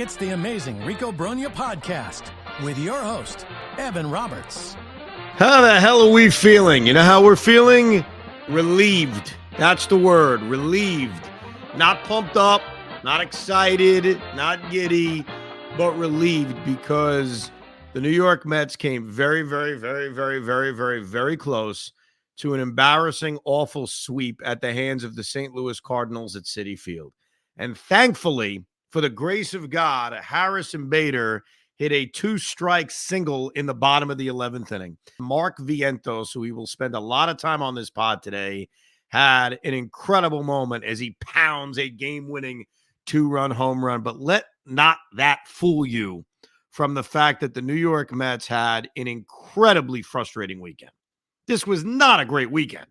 It's the amazing Rico Brogna podcast with your host, Evan Roberts. How the hell are we feeling? You know how we're feeling? Relieved. That's the word, relieved. Not pumped up, not excited, not giddy, but relieved because the New York Mets came very close to an embarrassing, awful sweep at the hands of the St. Louis Cardinals at Citi Field. And thankfully, for the grace of God, Harrison Bader hit a two-strike single in the bottom of the 11th inning. Mark Vientos, who we will spend a lot of time on this pod today, had an incredible moment as he pounds a game-winning two-run home run. But let not that fool you from the fact that the New York Mets had an incredibly frustrating weekend. This was not a great weekend.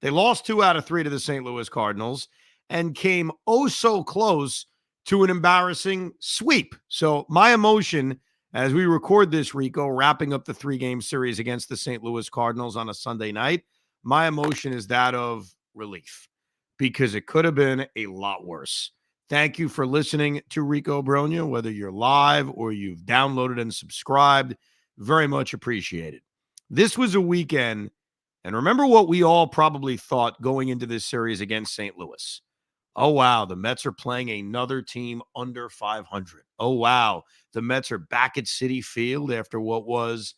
They lost 2 out of 3 to the St. Louis Cardinals and came oh so close to an embarrassing sweep. So my emotion as we record this, Rico, wrapping up the 3-game series against the St. Louis Cardinals on a Sunday night, my emotion is that of relief because it could have been a lot worse. Thank you for listening to Rico Brogna, whether you're live or you've downloaded and subscribed. Very much appreciated. This was a weekend, and remember what we all probably thought going into this series against St. Louis. Oh, wow, the Mets are playing another team under 500. Oh, wow, the Mets are back at Citi Field after what was,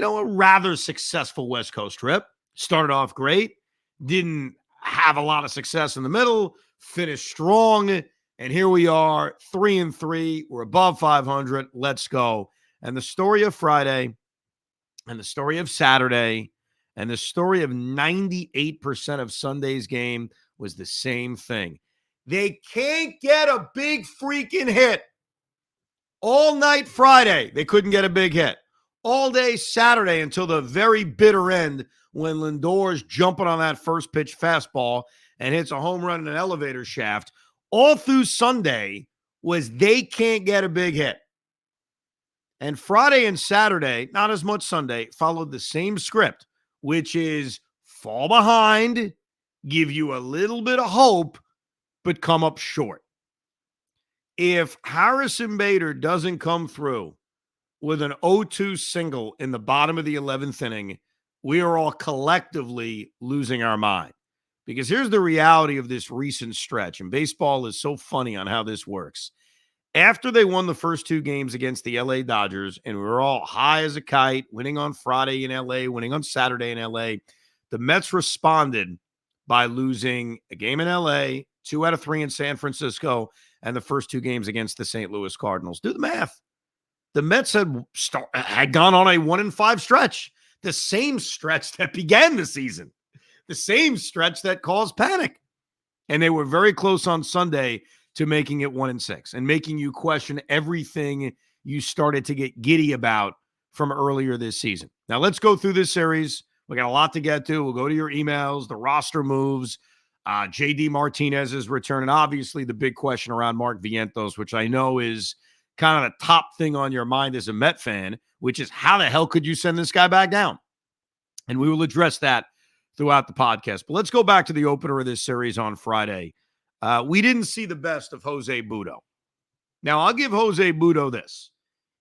a rather successful West Coast trip. Started off great, didn't have a lot of success in the middle, finished strong, and here we are, 3-3. We're above 500. Let's go. And the story of Friday and the story of Saturday and the story of 98% of Sunday's game was the same thing. They can't get a big freaking hit. All night Friday, they couldn't get a big hit. All day Saturday until the very bitter end when Lindor's jumping on that first pitch fastball and hits a home run in an elevator shaft. All through Sunday was they can't get a big hit. And Friday and Saturday, not as much Sunday, followed the same script, which is fall behind, give you a little bit of hope, but come up short. If Harrison Bader doesn't come through with an 0-2 single in the bottom of the 11th inning, we are all collectively losing our mind. Because here's the reality of this recent stretch, and baseball is so funny on how this works. After they won the first 2 games against the LA Dodgers, and we were all high as a kite, winning on Friday in LA, winning on Saturday in LA, the Mets responded by losing a game in LA, 2 out of 3 in San Francisco, and the first 2 games against the St. Louis Cardinals. Do the math. The Mets had gone on a 1-5 stretch, the same stretch that began the season, the same stretch that caused panic. And they were very close on Sunday to making it 1-6 and making you question everything you started to get giddy about from earlier this season. Now, let's go through this series. We got a lot to get to. We'll go to your emails, the roster moves. JD Martinez is returning. Obviously, the big question around Mark Vientos, which I know is kind of the top thing on your mind as a Met fan, which is how the hell could you send this guy back down? And we will address that throughout the podcast. But let's go back to the opener of this series on Friday. We didn't see the best of Jose Butto. Now, I'll give Jose Butto this.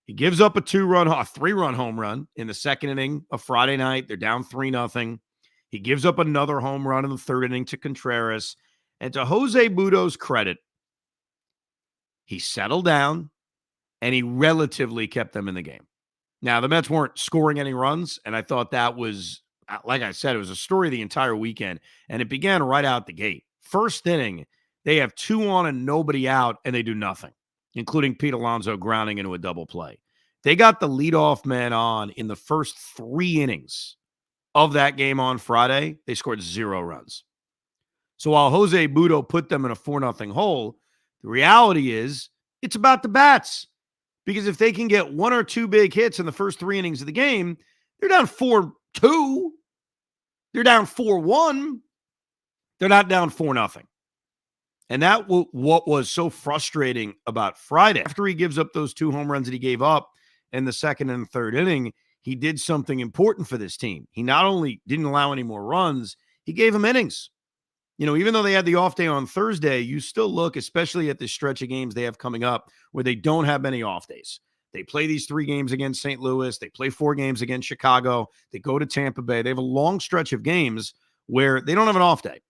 He gives up a 3-run home run in the second inning of Friday night. They're down 3-0. He gives up another home run in the third inning to Contreras. And to Jose Butto's credit, he settled down and he relatively kept them in the game. Now, the Mets weren't scoring any runs, and I thought that was, like I said, it was a story the entire weekend, and it began right out the gate. First inning, they have 2 on and nobody out, and they do nothing, including Pete Alonso grounding into a double play. They got the leadoff man on in the first 3 innings of that game on Friday. They scored 0 runs. So while Jose Butto put them in a 4-0 hole, the reality is it's about the bats. Because if they can get 1 or 2 big hits in the first 3 innings of the game, they're down 4-2. They're down 4-1. They're not down 4-0. And that what was so frustrating about Friday. After he gives up those 2 home runs that he gave up in the second and third inning, he did something important for this team. He not only didn't allow any more runs, he gave them innings. Even though they had the off day on Thursday, you still look, especially at this stretch of games they have coming up where they don't have many off days. They play these 3 games against St. Louis. They play 4 games against Chicago. They go to Tampa Bay. They have a long stretch of games where they don't have an off day.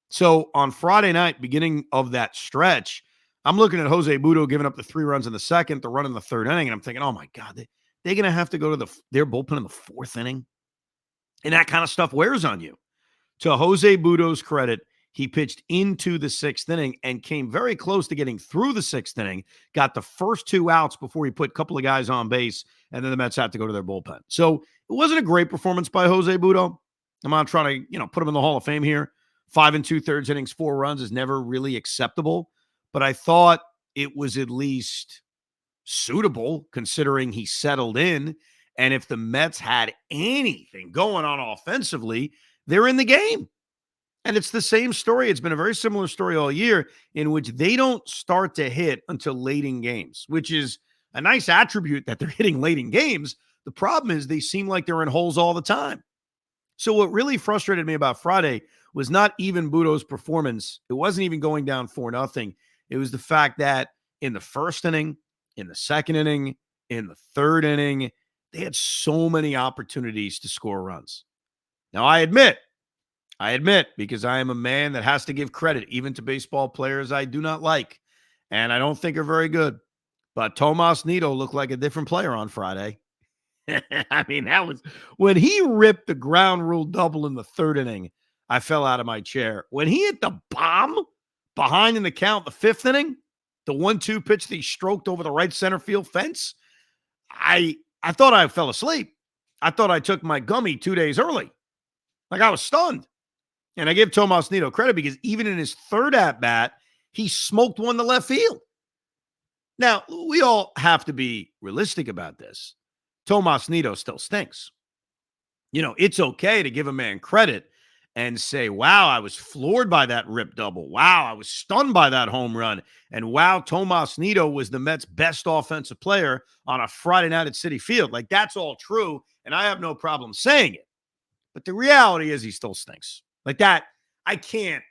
So on Friday night, beginning of that stretch, I'm looking at Jose Butto giving up the 3 runs in the second, the run in the third inning, and I'm thinking, oh my God, they're going to have to go to their bullpen in the 4th inning. And that kind of stuff wears on you. To Jose Butto's credit, he pitched into the 6th inning and came very close to getting through the 6th inning, got the first 2 outs before he put a couple of guys on base, and then the Mets had to go to their bullpen. So it wasn't a great performance by Jose Butto. I'm not trying to, put him in the Hall of Fame here. 5 2/3 innings, 4 runs is never really acceptable, but I thought it was at least suitable considering he settled in. And if the Mets had anything going on offensively, they're in the game. And it's the same story. It's been a very similar story all year in which they don't start to hit until late in games, which is a nice attribute that they're hitting late in games. The problem is they seem like they're in holes all the time. So what really frustrated me about Friday was not even Butto's performance. It wasn't even going down 4-0. It was the fact that in the 1st inning, in the 2nd inning, in the 3rd inning, they had so many opportunities to score runs. Now, I admit, because I am a man that has to give credit even to baseball players I do not like, and I don't think are very good. But Tomas Nido looked like a different player on Friday. I mean, that was when he ripped the ground rule double in the 3rd inning. I fell out of my chair. When he hit the bomb behind in the count, the 5th inning, the 1-2 pitch that he stroked over the right center field fence, I thought I fell asleep. I thought I took my gummy 2 days early. Like I was stunned. And I give Tomas Nido credit because even in his 3rd at-bat, he smoked one to left field. Now, we all have to be realistic about this. Tomas Nido still stinks. It's okay to give a man credit and say, wow, I was floored by that rip double. Wow, I was stunned by that home run. And wow, Tomas Nido was the Mets' best offensive player on a Friday night at Citi Field. Like, that's all true, and I have no problem saying it. But the reality is he still stinks. Like that, I can't,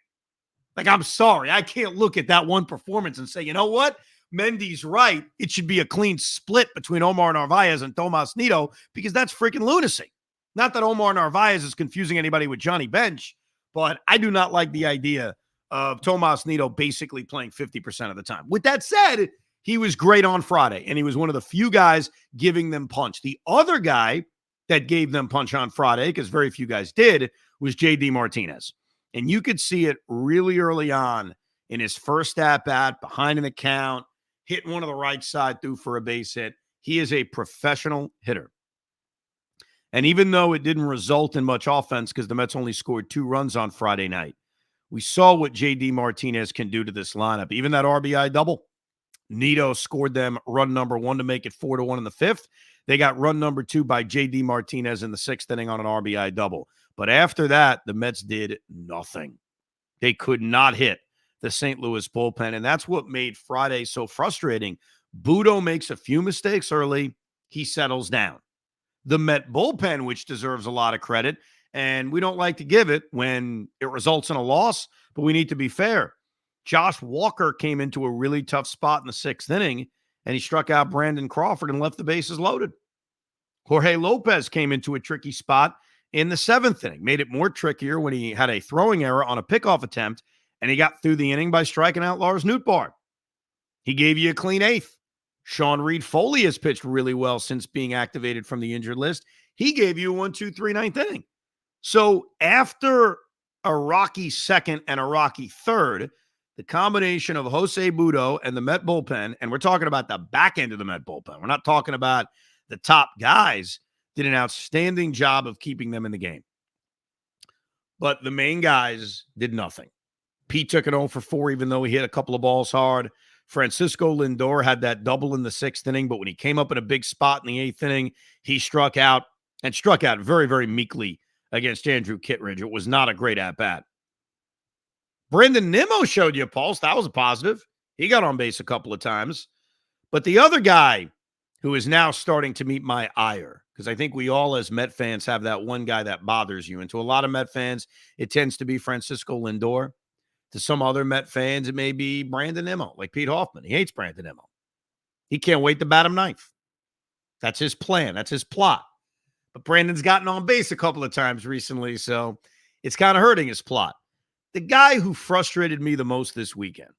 I'm sorry. I can't look at that one performance and say, you know what? Mendy's right. It should be a clean split between Omar Narvaez and Tomas Nido because that's freaking lunacy. Not that Omar Narvaez is confusing anybody with Johnny Bench, but I do not like the idea of Tomas Nido basically playing 50% of the time. With that said, he was great on Friday, and he was one of the few guys giving them punch. The other guy that gave them punch on Friday, because very few guys did, was J.D. Martinez. And you could see it really early on in his first at-bat, behind in the count, hitting one of the right side through for a base hit. He is a professional hitter. And even though it didn't result in much offense because the Mets only scored 2 runs on Friday night, we saw what J.D. Martinez can do to this lineup. Even that RBI double, Nido scored them run number 1 to make it 4-1 in the 5th. They got run number 2 by J.D. Martinez in the 6th inning on an RBI double. But after that, the Mets did nothing. They could not hit the St. Louis bullpen, and that's what made Friday so frustrating. Butto makes a few mistakes early. He settles down. The Met bullpen, which deserves a lot of credit, and we don't like to give it when it results in a loss, but we need to be fair. Josh Walker came into a really tough spot in the 6th inning, and he struck out Brandon Crawford and left the bases loaded. Jorge Lopez came into a tricky spot in the 7th inning, made it more trickier when he had a throwing error on a pickoff attempt, and he got through the inning by striking out Lars Nootbaar. He gave you a clean 8th. Sean Reed Foley has pitched really well since being activated from the injured list. He gave you a 1-2-3 9th inning. So after a rocky 2nd and a rocky 3rd, the combination of Jose Butto and the Met bullpen, and we're talking about the back end of the Met bullpen, we're not talking about the top guys, did an outstanding job of keeping them in the game. But the main guys did nothing. Pete took it 0 for 4, even though he hit a couple of balls hard. Francisco Lindor had that double in the 6th inning, but when he came up in a big spot in the 8th inning, he struck out very, very meekly against Andrew Kittredge. It was not a great at-bat. Brendan Nimmo showed you a pulse. That was a positive. He got on base a couple of times. But the other guy who is now starting to meet my ire because I think we all as Met fans have that one guy that bothers you. And to a lot of Met fans, it tends to be Francisco Lindor. To some other Met fans, it may be Brandon Nimmo, like Pete Hoffman. He hates Brandon Nimmo. He can't wait to bat him ninth. That's his plan. That's his plot. But Brandon's gotten on base a couple of times recently, so it's kind of hurting his plot. The guy who frustrated me the most this weekend,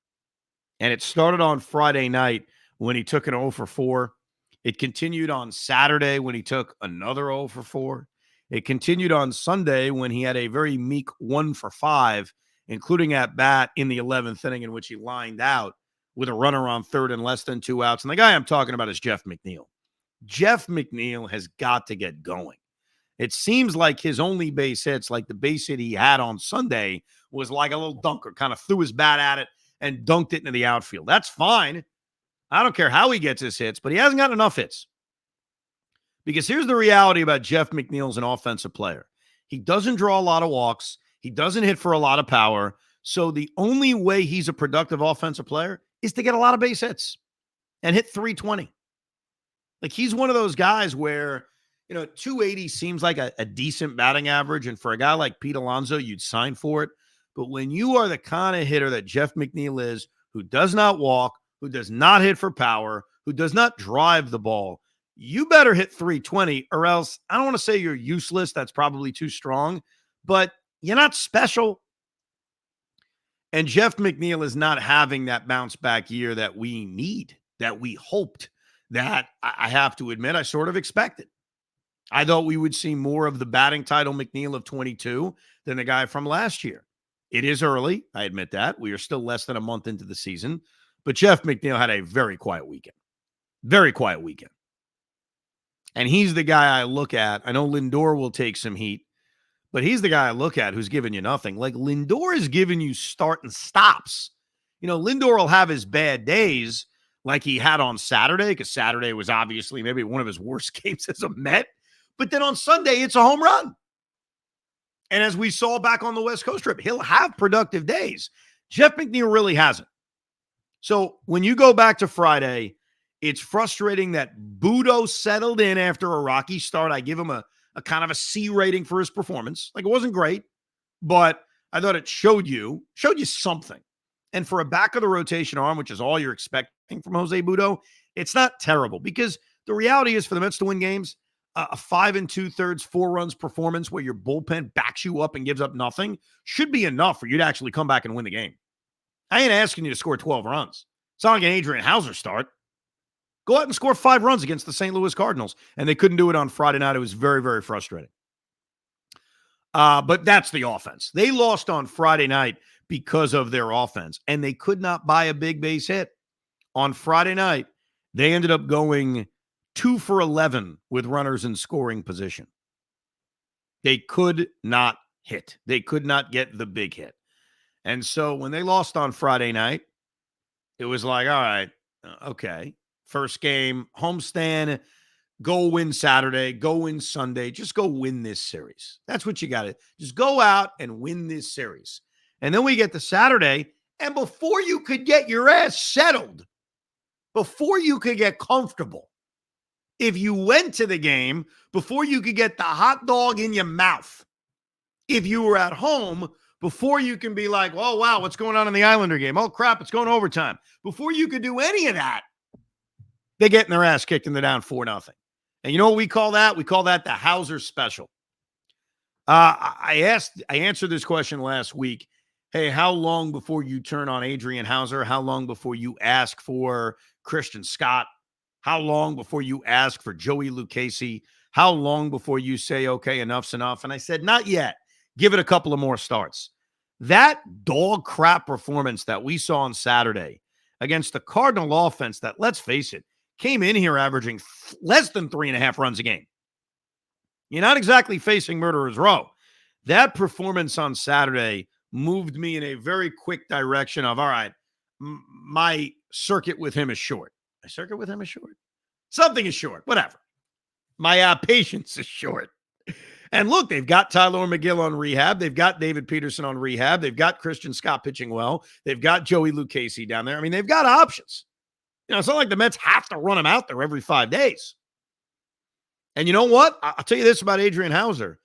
and it started on Friday night when he took an 0 for 4. It continued on Saturday when he took another 0 for 4. It continued on Sunday when he had a very meek 1 for 5, including at bat in the 11th inning in which he lined out with a runner on third and less than 2 outs. And the guy I'm talking about is Jeff McNeil. Jeff McNeil has got to get going. It seems like his only base hits, like the base hit he had on Sunday, was like a little dunker, kind of threw his bat at it and dunked it into the outfield. That's fine. I don't care how he gets his hits, but he hasn't got enough hits. Because here's the reality about Jeff McNeil as an offensive player. He doesn't draw a lot of walks. He doesn't hit for a lot of power. So the only way he's a productive offensive player is to get a lot of base hits and hit 320. Like, he's one of those guys where, 280 seems like a decent batting average. And for a guy like Pete Alonso, you'd sign for it. But when you are the kind of hitter that Jeff McNeil is, who does not walk, who does not hit for power, who does not drive the ball, you better hit 320, or else, I don't want to say you're useless. That's probably too strong, but you're not special. And Jeff McNeil is not having that bounce back year that we need, that we hoped, that I have to admit I sort of expected. I thought we would see more of the batting title McNeil of 22 than the guy from last year. It is early. I admit that. We are still less than a month into the season. But Jeff McNeil had a very quiet weekend. Very quiet weekend. And he's the guy I look at. I know Lindor will take some heat, but he's the guy I look at who's giving you nothing. Like, Lindor is giving you start and stops. Lindor will have his bad days like he had on Saturday, because Saturday was obviously maybe one of his worst games as a Met. But then on Sunday, it's a home run. And as we saw back on the West Coast trip, he'll have productive days. Jeff McNeil really hasn't. So when you go back to Friday, it's frustrating that Budo settled in after a rocky start. I give him a kind of a C rating for his performance. Like, it wasn't great, but I thought it showed you something. And for a back of the rotation arm, which is all you're expecting from Jose Budo, it's not terrible, because the reality is for the Mets to win games, a 5 2/3, 4 runs performance where your bullpen backs you up and gives up nothing should be enough for you to actually come back and win the game. I ain't asking you to score 12 runs. It's not like an Adrian Hauser start. Go out and score 5 runs against the St. Louis Cardinals, and they couldn't do it on Friday night. It was very, very frustrating. But that's the offense. They lost on Friday night because of their offense, and they could not buy a big base hit. On Friday night, they ended up going 2 for 11 with runners in scoring position. They could not hit. They could not get the big hit. And so when they lost on Friday night, it was like, all right, okay. First game, homestand, go win Saturday, go win Sunday. Just go win this series. That's what you got to just go out and win this series. And then we get to Saturday, and before you could get your ass settled, before you could get comfortable, if you went to the game, before you could get the hot dog in your mouth, if you were at home, before you can be like, oh, wow, what's going on in the Islander game? Oh, crap, it's going overtime. Before you could do any of that, they're getting their ass kicked and they're down 4-0. And you know what we call that? We call that the Hauser special. I answered this question last week. Hey, how long before you turn on Adrian Hauser? How long before you ask for Christian Scott? How long before you ask for Joey Lucchesi? How long before you say, okay, enough's enough? And I said, not yet. Give it a couple of more starts. That dog crap performance that we saw on Saturday against the Cardinal offense that, let's face it, came in here averaging less than 3.5 runs a game. You're not exactly facing murderer's row. That performance on Saturday moved me in a very quick direction of, all right, my circuit with him is short. My circuit with him is short. Something is short. Whatever. My patience is short. And look, they've got Tyler McGill on rehab. They've got David Peterson on rehab. They've got Christian Scott pitching well. They've got Joey Lucchesi down there. I mean, they've got options. It's not like the Mets have to run him out there every 5 days. And you know what? I'll tell you this about Adrian Hauser.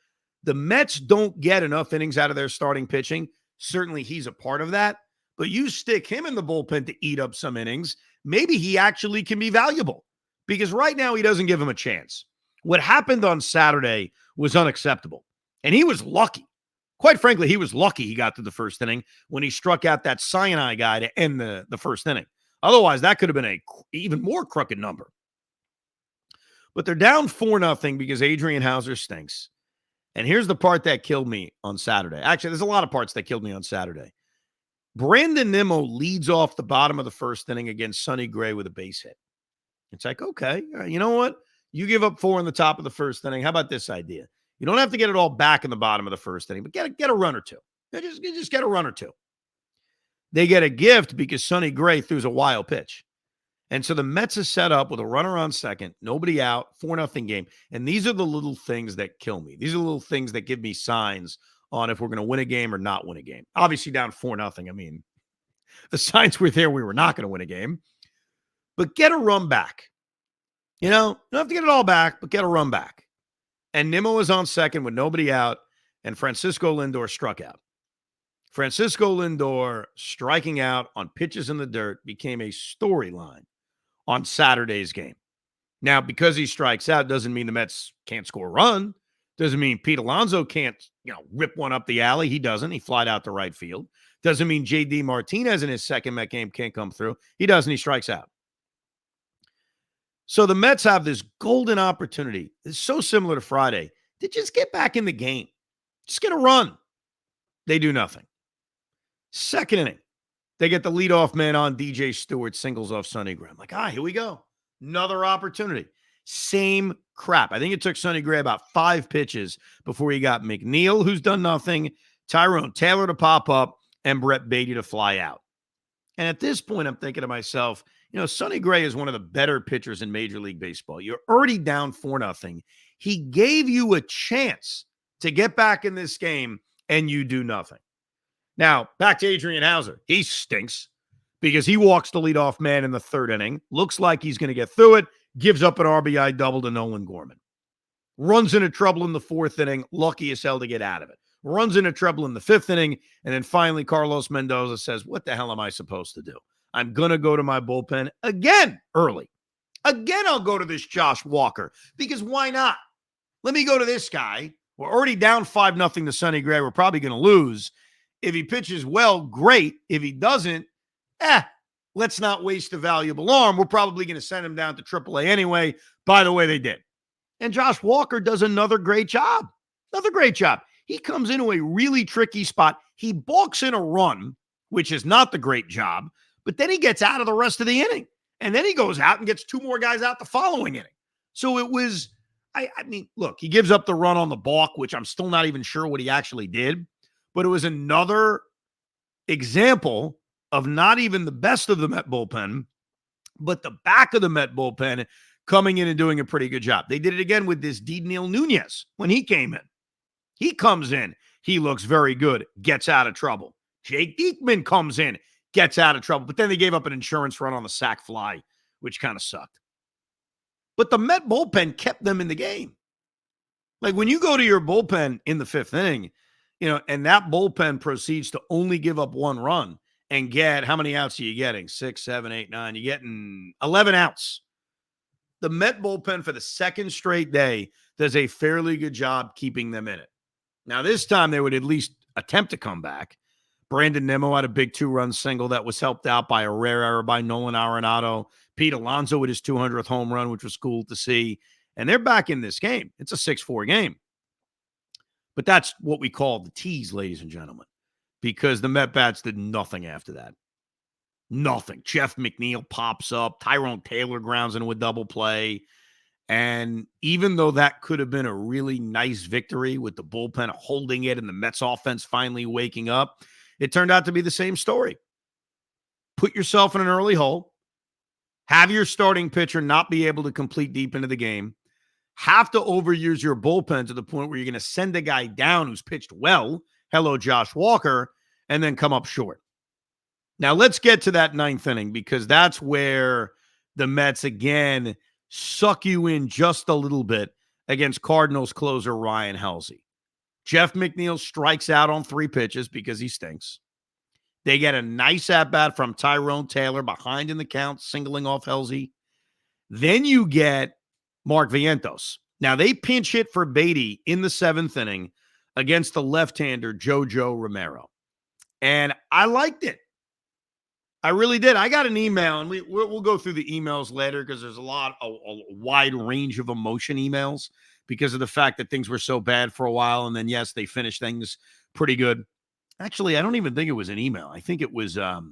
The Mets don't get enough innings out of their starting pitching. Certainly he's a part of that. But you stick him in the bullpen to eat up some innings, maybe he actually can be valuable. Because right now he doesn't give him a chance. What happened on Saturday was unacceptable. And he was lucky. Quite frankly, he was lucky he got to the first inning when he struck out that Sinai guy to end the first inning. Otherwise, that could have been a even more crooked number. But they're down 4-0 because Adrian Hauser stinks. And here's the part that killed me on Saturday. Actually, there's a lot of parts that killed me on Saturday. Brandon Nimmo leads off the bottom of the first inning against Sonny Gray with a base hit. It's like, okay, you know what? You give up 4 in the top of the first inning. How about this idea? You don't have to get it all back in the bottom of the first inning, but get a run or two. Just get a run or two. They get a gift because Sonny Gray threw a wild pitch. And so the Mets is set up with a runner on second, nobody out, 4-0 game. And these are the little things that kill me. These are the little things that give me signs on if we're going to win a game or not win a game. Obviously down 4-0. I mean, the signs were there we were not going to win a game. But get a run back. You know, you don't have to get it all back, but get a run back. And Nimmo was on second with nobody out, and Francisco Lindor struck out. Francisco Lindor striking out on pitches in the dirt became a storyline on Saturday's game. Now, because he strikes out doesn't mean the Mets can't score a run. Doesn't mean Pete Alonso can't, rip one up the alley. He doesn't. He flied out to right field. Doesn't mean J.D. Martinez in his second Met game can't come through. He doesn't. He strikes out. So the Mets have this golden opportunity. It's so similar to Friday to just get back in the game. Just get a run. They do nothing. Second inning, they get the leadoff man on. DJ Stewart singles off Sonny Gray. I'm like, here we go. Another opportunity. Same crap. I think it took Sonny Gray about 5 pitches before he got McNeil, who's done nothing, Tyrone Taylor to pop up, and Brett Beatty to fly out. And at this point, I'm thinking to myself, Sonny Gray is one of the better pitchers in Major League Baseball. You're already down 4-0. He gave you a chance to get back in this game, and you do nothing. Now, back to Adrian Hauser. He stinks because he walks the leadoff man in the third inning. Looks like he's going to get through it. Gives up an RBI double to Nolan Gorman. Runs into trouble in the fourth inning. Lucky as hell to get out of it. Runs into trouble in the fifth inning. And then finally, Carlos Mendoza says, what the hell am I supposed to do? I'm going to go to my bullpen again early. Again, I'll go to this Josh Walker because why not? Let me go to this guy. We're already down 5-0 to Sonny Gray. We're probably going to lose. If he pitches well, great. If he doesn't, let's not waste a valuable arm. We're probably going to send him down to AAA anyway. By the way, they did. And Josh Walker does another great job. Another great job. He comes into a really tricky spot. He balks in a run, which is not the great job, but then he gets out of the rest of the inning. And then he goes out and gets 2 more guys out the following inning. So it was, I mean, look, he gives up the run on the balk, which I'm still not even sure what he actually did. But it was another example of not even the best of the Met bullpen, but the back of the Met bullpen coming in and doing a pretty good job. They did it again with this Neil Nunez when he came in. He comes in. He looks very good, gets out of trouble. Jake Diekman comes in, gets out of trouble. But then they gave up an insurance run on the sac fly, which kind of sucked. But the Met bullpen kept them in the game. Like when you go to your bullpen in the fifth inning, and that bullpen proceeds to only give up 1 run and get, how many outs are you getting? 6, 7, 8, 9. You're getting 11 outs. The Met bullpen for the second straight day does a fairly good job keeping them in it. Now, this time they would at least attempt to come back. Brandon Nimmo had a big 2-run single that was helped out by a rare error by Nolan Arenado. Pete Alonso with his 200th home run, which was cool to see. And they're back in this game. It's a 6-4 game. But that's what we call the tease, ladies and gentlemen, because the Met bats did nothing after that. Nothing. Jeff McNeil pops up. Tyrone Taylor grounds into a double play. And even though that could have been a really nice victory with the bullpen holding it and the Mets offense finally waking up, it turned out to be the same story. Put yourself in an early hole. Have your starting pitcher not be able to complete deep into the game. Have to overuse your bullpen to the point where you're going to send a guy down who's pitched well. Hello, Josh Walker, and then come up short. Now, let's get to that 9th inning because that's where the Mets, again, suck you in just a little bit against Cardinals closer Ryan Helsley. Jeff McNeil strikes out on 3 pitches because he stinks. They get a nice at-bat from Tyrone Taylor behind in the count, singling off Helsley. Then you get Mark Vientos. Now, they pinch hit for Beatty in the 7th inning against the left-hander Jojo Romero. And I liked it. I really did. I got an email, and we'll go through the emails later because there's a wide range of emotion emails because of the fact that things were so bad for a while. And then, yes, they finished things pretty good. Actually, I don't even think it was an email. I think it was a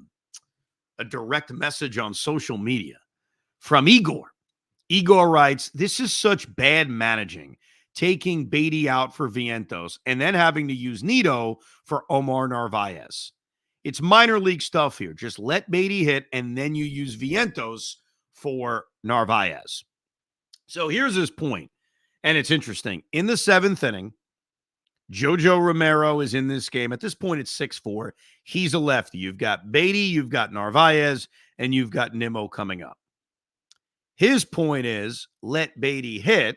direct message on social media from Igor. Igor writes, "This is such bad managing, taking Beatty out for Vientos and then having to use Nido for Omar Narvaez. It's minor league stuff here. Just let Beatty hit and then you use Vientos for Narvaez." So here's his point, and it's interesting. In the 7th inning, Jojo Romero is in this game. At this point, it's 6-4. He's a lefty. You've got Beatty, you've got Narvaez, and you've got Nimmo coming up. His point is let Beatty hit,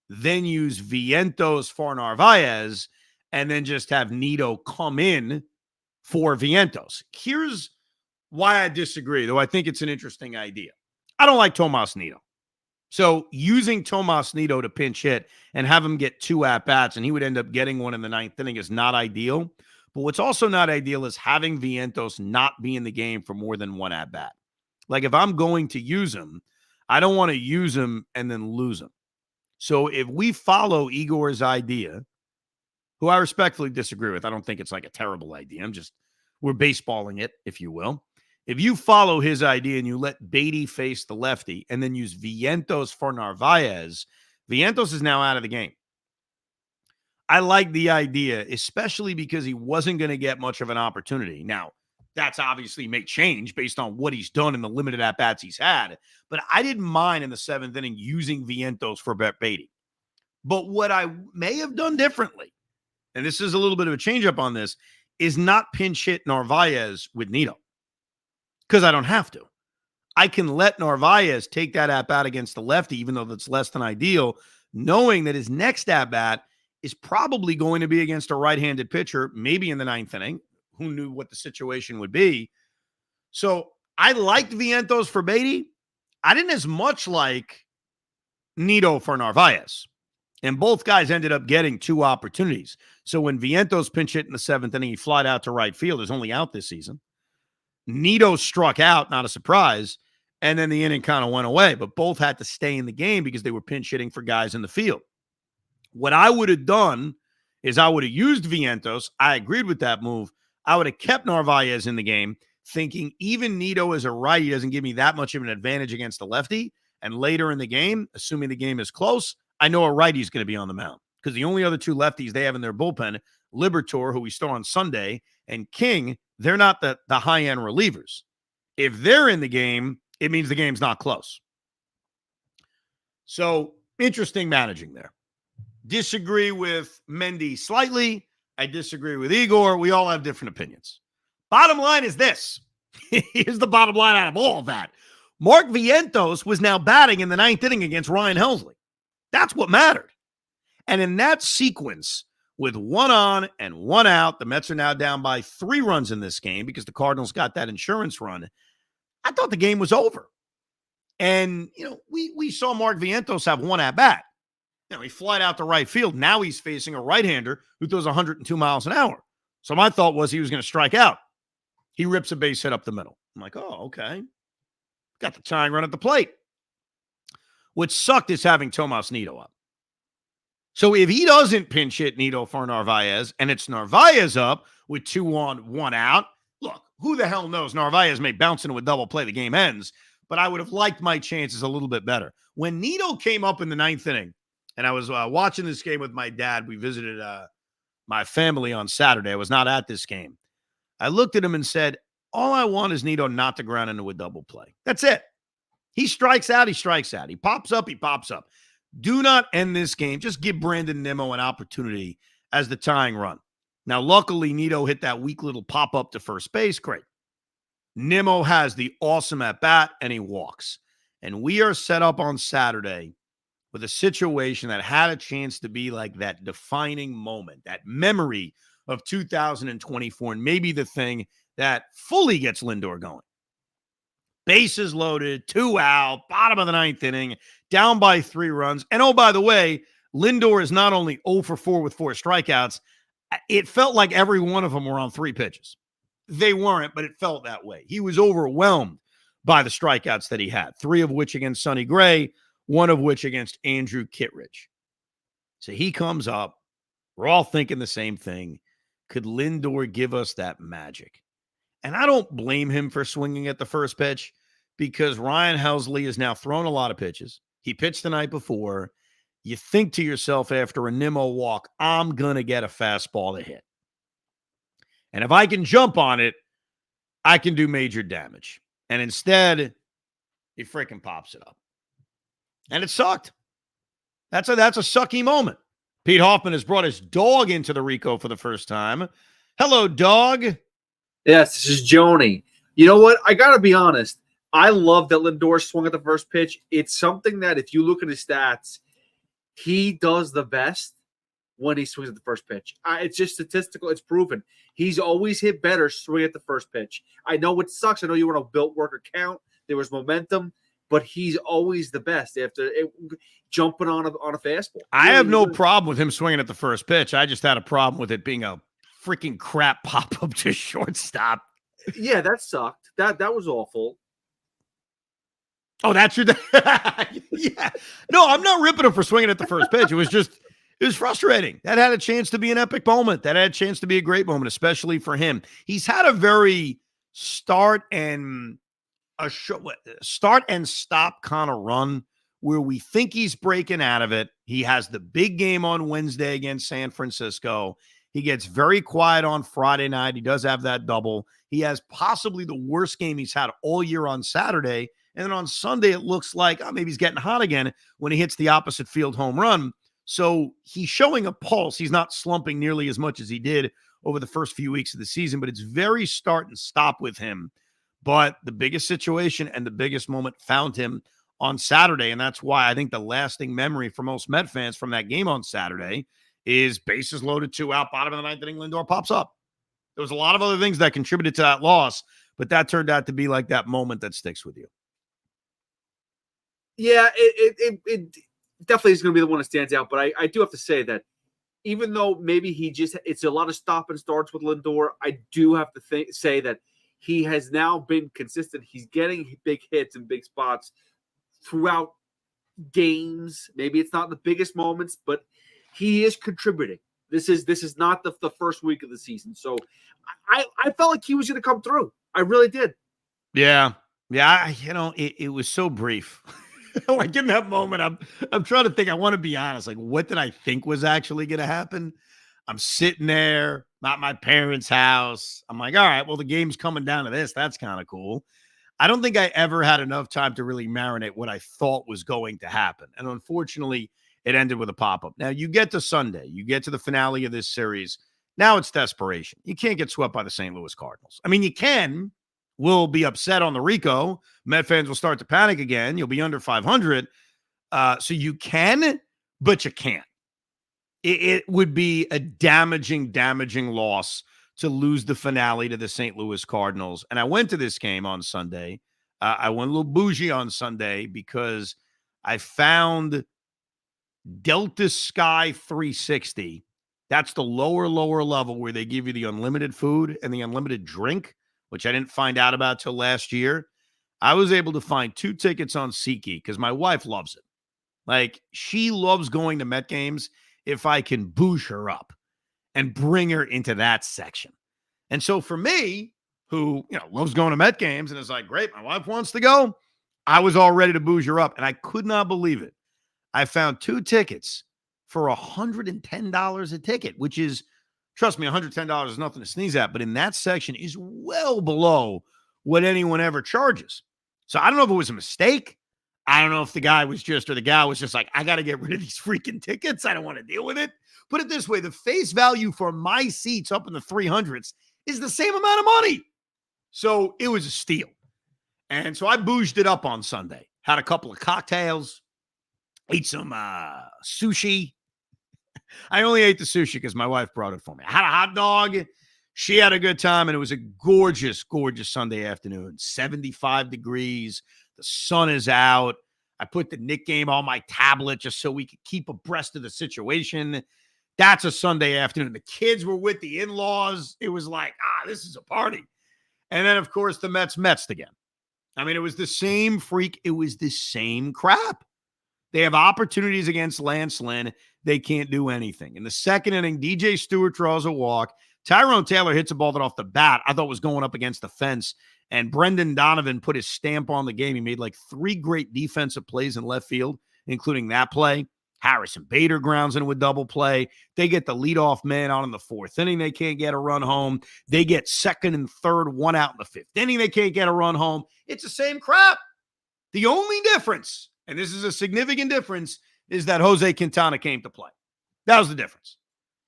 then use Vientos for Narvaez, and then just have Nido come in for Vientos. Here's why I disagree, though I think it's an interesting idea. I don't like Tomas Nido. So using Tomas Nido to pinch hit and have him get 2 at-bats, and he would end up getting one in the 9th inning, is not ideal. But what's also not ideal is having Vientos not be in the game for more than 1 at-bat. Like, if I'm going to use him, I don't want to use him and then lose him. So if we follow Igor's idea, who I respectfully disagree with, I don't think it's like a terrible idea. We're baseballing it, if you will. If you follow his idea and you let Beatty face the lefty and then use Vientos for Narvaez, Vientos is now out of the game. I like the idea, especially because he wasn't going to get much of an opportunity. Now, that's obviously may change based on what he's done in the limited at-bats he's had. But I didn't mind in the 7th inning using Vientos for Beatty. But what I may have done differently, and this is a little bit of a change-up on this, is not pinch hit Narvaez with Nido. Because I don't have to. I can let Narvaez take that at-bat against the lefty, even though that's less than ideal, knowing that his next at-bat is probably going to be against a right-handed pitcher, maybe in the 9th inning. Who knew what the situation would be? So I liked Vientos for Beatty. I didn't as much like Nido for Narvaez. And both guys ended up getting 2 opportunities. So when Vientos pinch hit in the 7th inning, he flied out to right field. He's only out this season. Nido struck out, not a surprise, and then the inning kind of went away. But both had to stay in the game because they were pinch hitting for guys in the field. What I would have done is I would have used Vientos. I agreed with that move. I would have kept Narvaez in the game, thinking even Nido as a righty doesn't give me that much of an advantage against the lefty. And later in the game, assuming the game is close, I know a righty is going to be on the mound because the only other 2 lefties they have in their bullpen, Liberatore, who we saw on Sunday, and King, they're not the high-end relievers. If they're in the game, it means the game's not close. So, interesting managing there. Disagree with Mendy slightly. I disagree with Igor. We all have different opinions. Bottom line is this. Here's the bottom line out of all of that. Mark Vientos was now batting in the 9th inning against Ryan Helsley. That's what mattered. And in that sequence, with 1 on and 1 out, the Mets are now down by 3 runs in this game because the Cardinals got that insurance run. I thought the game was over. And, we saw Mark Vientos have 1 at-bat. He flied out to right field. Now he's facing a right-hander who throws 102 miles an hour. So my thought was he was going to strike out. He rips a base hit up the middle. I'm like, oh, okay. Got the tying run at the plate. What sucked is having Tomas Nido up. So if he doesn't pinch hit Nido for Narvaez, and it's Narvaez up with 2 on, 1 out, look, who the hell knows? Narvaez may bounce into a double play. The game ends. But I would have liked my chances a little bit better. When Nido came up in the 9th inning, and I was watching this game with my dad. We visited my family on Saturday. I was not at this game. I looked at him and said, all I want is Nido not to ground into a double play. That's it. He strikes out, he strikes out. He pops up, he pops up. Do not end this game. Just give Brandon Nimmo an opportunity as the tying run. Now, luckily, Nido hit that weak little pop-up to first base. Great. Nimmo has the awesome at-bat, and he walks. And we are set up on Saturday with a situation that had a chance to be like that defining moment, that memory of 2024, and maybe the thing that fully gets Lindor going. Bases loaded, 2 out, bottom of the 9th inning, down by 3 runs. And oh, by the way, Lindor is not only 0 for 4 with 4 strikeouts, it felt like every one of them were on 3 pitches. They weren't, but it felt that way. He was overwhelmed by the strikeouts that he had, 3 of which against Sonny Gray, 1 of which against Andrew Kittredge. So he comes up. We're all thinking the same thing. Could Lindor give us that magic? And I don't blame him for swinging at the first pitch because Ryan Helsley has now thrown a lot of pitches. He pitched the night before. You think to yourself after a Nimmo walk, I'm going to get a fastball to hit. And if I can jump on it, I can do major damage. And instead, he freaking pops it up. And it sucked. That's a sucky moment. Pete Hoffman has brought his dog into the Rico for the first time. Hello, dog. Yes, this is Joni. You know what? I got to be honest. I love that Lindor swung at the first pitch. It's something that if you look at his stats, he does the best when he swings at the first pitch. It's just statistical. It's proven. He's always hit better swinging at the first pitch. I know it sucks. I know you want to build work count. There was momentum, but he's always the best after jumping on a fastball. I have no problem with him swinging at the first pitch. I just had a problem with it being a freaking crap pop-up to shortstop. Yeah, that sucked. That was awful. Oh, that's your yeah. No, I'm not ripping him for swinging at the first pitch. It was frustrating. That had a chance to be an epic moment. That had a chance to be a great moment, especially for him. He's had a very start and stop kind of run where we think he's breaking out of it. He has the big game on Wednesday against San Francisco. He gets very quiet on Friday night. He does have that double. He has possibly the worst game he's had all year on Saturday. And then on Sunday, it looks like maybe he's getting hot again when he hits the opposite field home run. So he's showing a pulse. He's not slumping nearly as much as he did over the first few weeks of the season, but it's very start and stop with him. But the biggest situation and the biggest moment found him on Saturday. And that's why I think the lasting memory for most Met fans from that game on Saturday is bases loaded, 2 out, bottom of the 9th inning, Lindor pops up. There was a lot of other things that contributed to that loss, but that turned out to be like that moment that sticks with you. Yeah, it definitely is going to be the one that stands out. But I do have to say that even though maybe it's a lot of stop and starts with Lindor, I do have to say that he has now been consistent. He's getting big hits in big spots throughout games. Maybe it's not the biggest moments, but he is contributing. This is not the first week of the season. So I felt like he was going to come through. I really did. Yeah. It was so brief. Like in that moment, I'm trying to think. I want to be honest. Like, what did I think was actually going to happen? I'm sitting there at my parents' house. I'm like, all right, well, the game's coming down to this. That's kind of cool. I don't think I ever had enough time to really marinate what I thought was going to happen. And unfortunately, it ended with a pop-up. Now, you get to Sunday. You get to the finale of this series. Now it's desperation. You can't get swept by the St. Louis Cardinals. I mean, you can. We'll be upset on the Rico. Met fans will start to panic again. You'll be under 500. So you can, but you can't. It would be a damaging loss to lose the finale to the St. Louis Cardinals. And I went to this game on Sunday. I went a little bougie on Sunday because I found Delta Sky 360. That's the lower level where they give you the unlimited food and the unlimited drink, which I didn't find out about till last year. I was able to find 2 tickets on SeatGeek because my wife loves it. Like, she loves going to Met games if I can bouge her up and bring her into that section. And so for me, who, loves going to Met games and is like, great, my wife wants to go, I was all ready to bouge her up, and I could not believe it. I found 2 tickets for $110 a ticket, which is, trust me, $110 is nothing to sneeze at, but in that section is well below what anyone ever charges. So I don't know if it was a mistake. I don't know if the gal was just like, I got to get rid of these freaking tickets. I don't want to deal with it. Put it this way, the face value for my seats up in the 300s is the same amount of money. So it was a steal. And so I bouged it up on Sunday. Had a couple of cocktails. ate some sushi. I only ate the sushi because my wife brought it for me. I had a hot dog. She had a good time, and it was a gorgeous, gorgeous Sunday afternoon. 75 degrees. The sun is out. I put the Knick game on my tablet just so we could keep abreast of the situation. That's a Sunday afternoon. The kids were with the in-laws. It was like, this is a party. And then, of course, the Mets again. I mean, it was the same freak. It was the same crap. They have opportunities against Lance Lynn. They can't do anything. In the second inning, DJ Stewart draws a walk. Tyrone Taylor hits a ball that off the bat I thought was going up against the fence. And Brendan Donovan put his stamp on the game. He made like 3 great defensive plays in left field, including that play. Harrison Bader grounds in with double play. They get the leadoff man out in the 4th inning. They can't get a run home. They get second and third, 1 out in the 5th inning. They can't get a run home. It's the same crap. The only difference, and this is a significant difference, is that Jose Quintana came to play. That was the difference.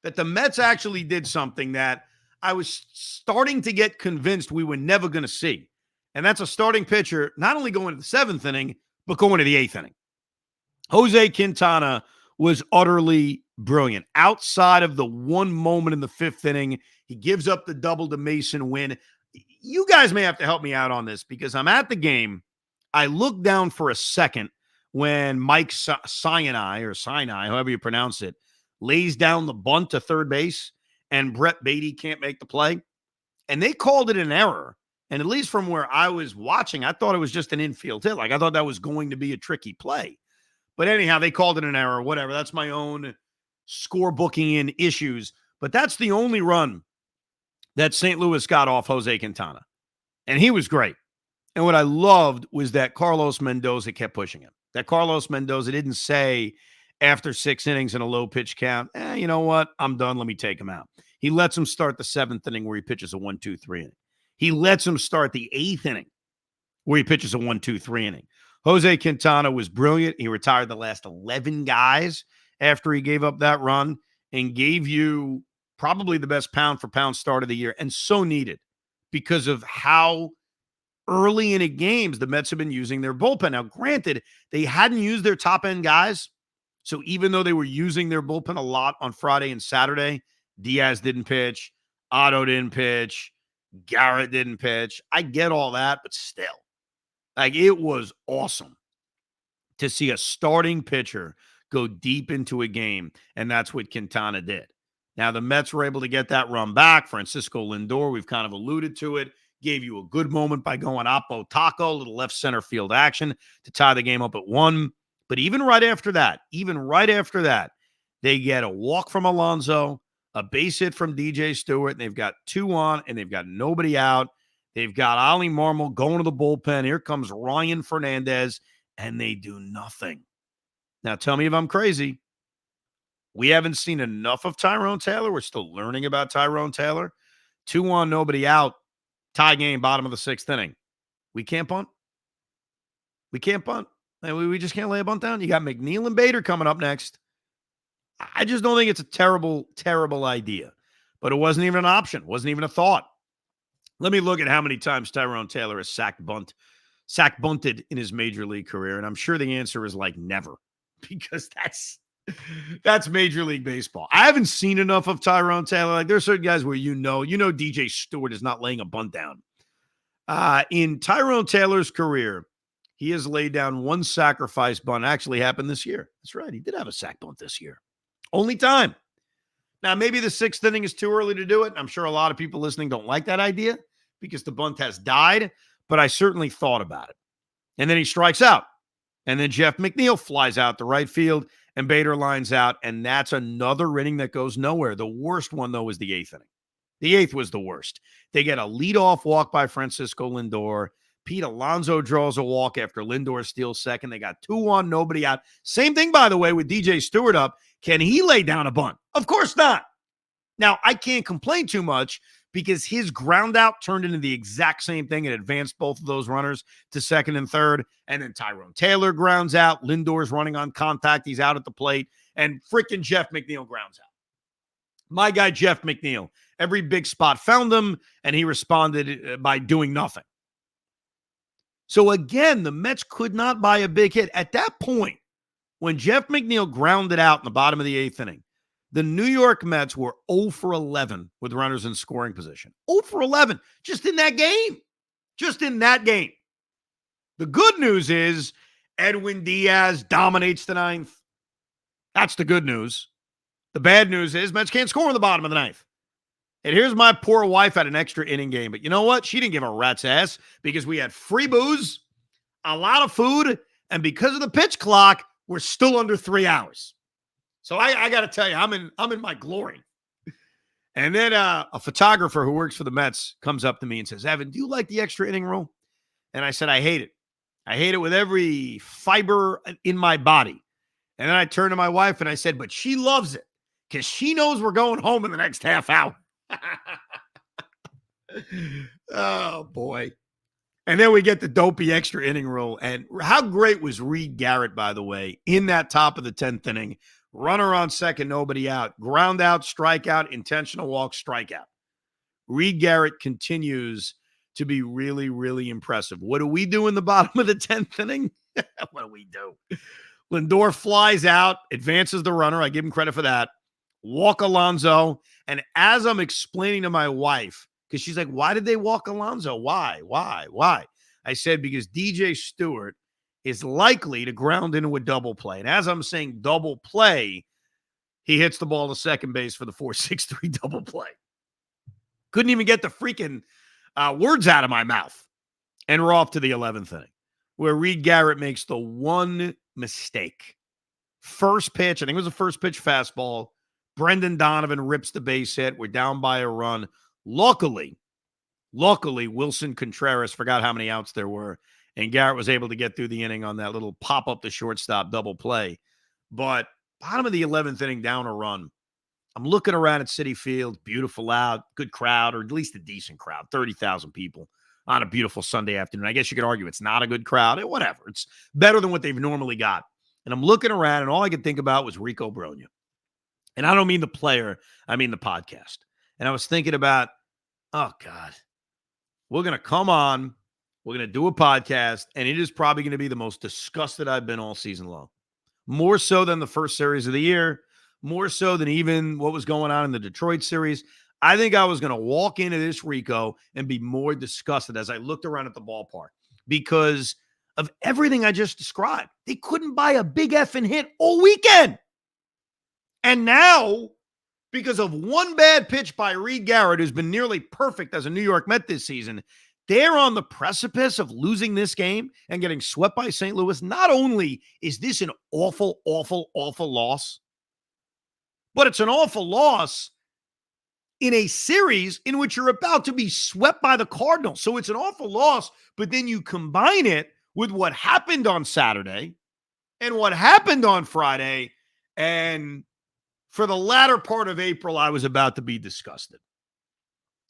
That the Mets actually did something that I was starting to get convinced we were never going to see. And that's a starting pitcher not only going to the 7th inning, but going to the 8th inning. Jose Quintana was utterly brilliant. Outside of the one moment in the 5th inning, he gives up the double to Mason Wynn. You guys may have to help me out on this because I'm at the game. I look down for a second when Mike Sinai, however you pronounce it, lays down the bunt to third base and Brett Beatty can't make the play. And they called it an error. And at least from where I was watching, I thought it was just an infield hit. Like I thought that was going to be a tricky play. But anyhow, they called it an error, whatever. That's my own score booking in issues. But that's the only run that St. Louis got off Jose Quintana. And he was great. And what I loved was that Carlos Mendoza kept pushing him. That Carlos Mendoza didn't say after 6 innings and a low pitch count, you know what? I'm done. Let me take him out. He lets him start the 7th inning where he pitches a 1-2-3 inning. He lets him start the 8th inning where he pitches a 1-2-3 inning. Jose Quintana was brilliant. He retired the last 11 guys after he gave up that run and gave you probably the best pound-for-pound start of the year, and so needed because of how early in the games the Mets have been using their bullpen. Now, granted, they hadn't used their top-end guys, so even though they were using their bullpen a lot on Friday and Saturday, Diaz didn't pitch, Otto didn't pitch, Garrett didn't pitch. I get all that, but still. Like, it was awesome to see a starting pitcher go deep into a game, and that's what Quintana did. Now, the Mets were able to get that run back. Francisco Lindor, we've kind of alluded to it, gave you a good moment by going Oppo Taco, a little left center field action to tie the game up at 1. But even right after that, they get a walk from Alonso, a base hit from DJ Stewart, and they've got 2 on, and they've got nobody out. They've got Ollie Marmol going to the bullpen. Here comes Ryan Fernandez, and they do nothing. Now, tell me if I'm crazy. We haven't seen enough of Tyrone Taylor. We're still learning about Tyrone Taylor. 2 on, nobody out. Tie game, bottom of the 6th inning. We can't bunt. We just can't lay a bunt down. You got McNeil and Bader coming up next. I just don't think it's a terrible, terrible idea. But it wasn't even an option. Wasn't even a thought. Let me look at how many times Tyrone Taylor has sack bunted in his major league career. And I'm sure the answer is like never, because that's Major League Baseball. I haven't seen enough of Tyrone Taylor. Like, there's certain guys where you know DJ Stewart is not laying a bunt down. In Tyrone Taylor's career, he has laid down 1 sacrifice bunt. Actually happened this year. That's right. He did have a sack bunt this year. Only time. Now, maybe the 6th inning is too early to do it. I'm sure a lot of people listening don't like that idea because the bunt has died, but I certainly thought about it. And then he strikes out. And then Jeff McNeil flies out to right field, and Bader lines out, and that's another inning that goes nowhere. The worst one, though, was the 8th inning. The 8th was the worst. They get a leadoff walk by Francisco Lindor. Pete Alonso draws a walk after Lindor steals second. They got 2 on, nobody out. Same thing, by the way, with DJ Stewart up. Can he lay down a bunt? Of course not. Now, I can't complain too much because his ground out turned into the exact same thing and advanced both of those runners to second and third. And then Tyrone Taylor grounds out. Lindor's running on contact. He's out at the plate. And freaking Jeff McNeil grounds out. My guy, Jeff McNeil, every big spot found him, and he responded by doing nothing. So again, the Mets could not buy a big hit. At that point, when Jeff McNeil grounded out in the bottom of the 8th inning, the New York Mets were 0 for 11 with runners in scoring position. 0 for 11 just in that game. Just in that game. The good news is Edwin Diaz dominates the 9th. That's the good news. The bad news is Mets can't score in the bottom of the 9th. And here's my poor wife at an extra inning game. But you know what? She didn't give a rat's ass because we had free booze, a lot of food, and because of the pitch clock, we're still under 3 hours. So I got to tell you, I'm in my glory. And then a photographer who works for the Mets comes up to me and says, Evan, do you like the extra inning rule? And I said, I hate it. I hate it with every fiber in my body. And then I turned to my wife and I said, but she loves it because she knows we're going home in the next half hour. Oh, boy. And then we get the dopey extra inning rule. And how great was Reed Garrett, by the way, in that top of the 10th inning? Runner on second, nobody out. Ground out, strikeout, intentional walk, strikeout. Reed Garrett continues to be really, really impressive. What do we do in the bottom of the 10th inning? What do we do? Lindor flies out, advances the runner. I give him credit for that. Walk Alonso. And as I'm explaining to my wife, because she's like, why did they walk Alonso? Why? I said, because DJ Stewart is likely to ground into a double play. And as I'm saying double play, he hits the ball to second base for the 4-6-3 double play. Couldn't even get the freaking words out of my mouth. And we're off to the 11th inning, where Reed Garrett makes the one mistake. First pitch, I think it was a first pitch fastball. Brendan Donovan rips the base hit. We're down by a run. Luckily, Wilson Contreras forgot how many outs there were, and Garrett was able to get through the inning on that little pop-up to shortstop double play. But bottom of the 11th inning, down a run. I'm looking around at Citi Field, beautiful out, good crowd, or at least a decent crowd, 30,000 people on a beautiful Sunday afternoon. I guess you could argue it's not a good crowd. Whatever. It's better than what they've normally got. And I'm looking around, and all I could think about was Rico Brogna. And I don't mean the player, I mean the podcast. And I was thinking about, oh, God, we're going to come on, we're going to do a podcast, and it is probably going to be the most disgusted I've been all season long. More so than the first series of the year, more so than even what was going on in the Detroit series. I think I was going to walk into this Rico and be more disgusted as I looked around at the ballpark because of everything I just described. They couldn't buy a big effing hit all weekend. And now, because of one bad pitch by Reed Garrett, who's been nearly perfect as a New York Met this season, they're on the precipice of losing this game and getting swept by St. Louis. Not only is this an awful, awful, awful loss, but it's an awful loss in a series in which you're about to be swept by the Cardinals. So it's an awful loss, but then you combine it with what happened on Saturday and what happened on Friday, and for the latter part of April, I was about to be disgusted.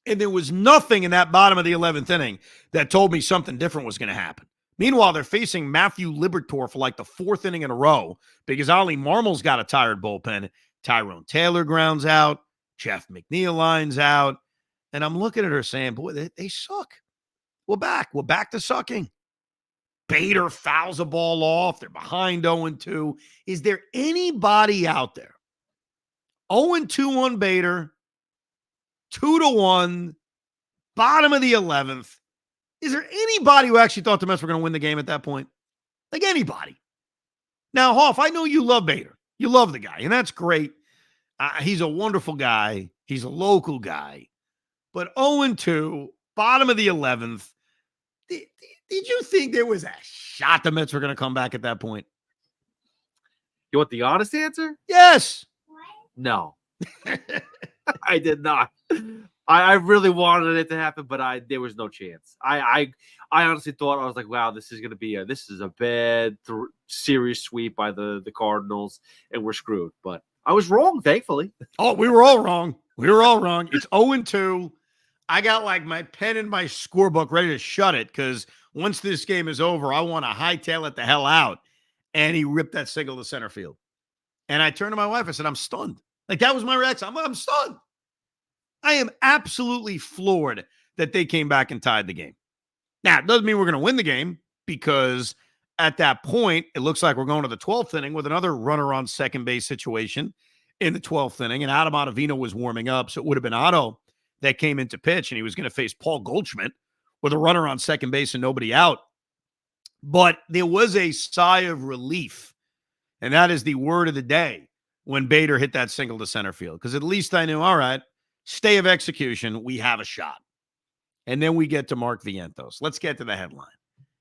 And there was nothing in that bottom of the 11th inning that told me something different was going to happen. Meanwhile, they're facing Matthew Liberatore for like the 4th inning in a row because Ollie Marmol's got a tired bullpen. Tyrone Taylor grounds out. Jeff McNeil lines out. And I'm looking at her saying, boy, they suck. We're back. We're back to sucking. Bader fouls a ball off. They're behind 0-2. Is there anybody out there? 0-2 on Bader, 2-1, bottom of the 11th. Is there anybody who actually thought the Mets were going to win the game at that point? Like anybody. Now, Hoff, I know you love Bader. You love the guy, and that's great. He's a wonderful guy. He's a local guy. But 0-2, bottom of the 11th. Did you think there was a shot the Mets were going to come back at that point? You want the honest answer? Yes. No. I did not. I really wanted it to happen, but there was no chance. I honestly thought, I was like, wow, this is a bad series sweep by the Cardinals, and we're screwed. But I was wrong, thankfully. Oh, we were all wrong. It's 0-2. I got like my pen and my scorebook ready to shut it because once this game is over, I want to hightail it the hell out. And he ripped that single to center field. And I turned to my wife. I said, I'm stunned. Like, that was my reaction. I'm stunned. I am absolutely floored that they came back and tied the game. Now, it doesn't mean we're going to win the game because at that point, it looks like we're going to the 12th inning with another runner on second base situation in the 12th inning. And Adam Ottavino was warming up. So it would have been Otto that came into pitch, and he was going to face Paul Goldschmidt with a runner on second base and nobody out. But there was a sigh of relief, and that is the word of the day when Bader hit that single to center field, because at least I knew, all right, stay of execution, we have a shot. And then we get to Mark Vientos. Let's get to the headline.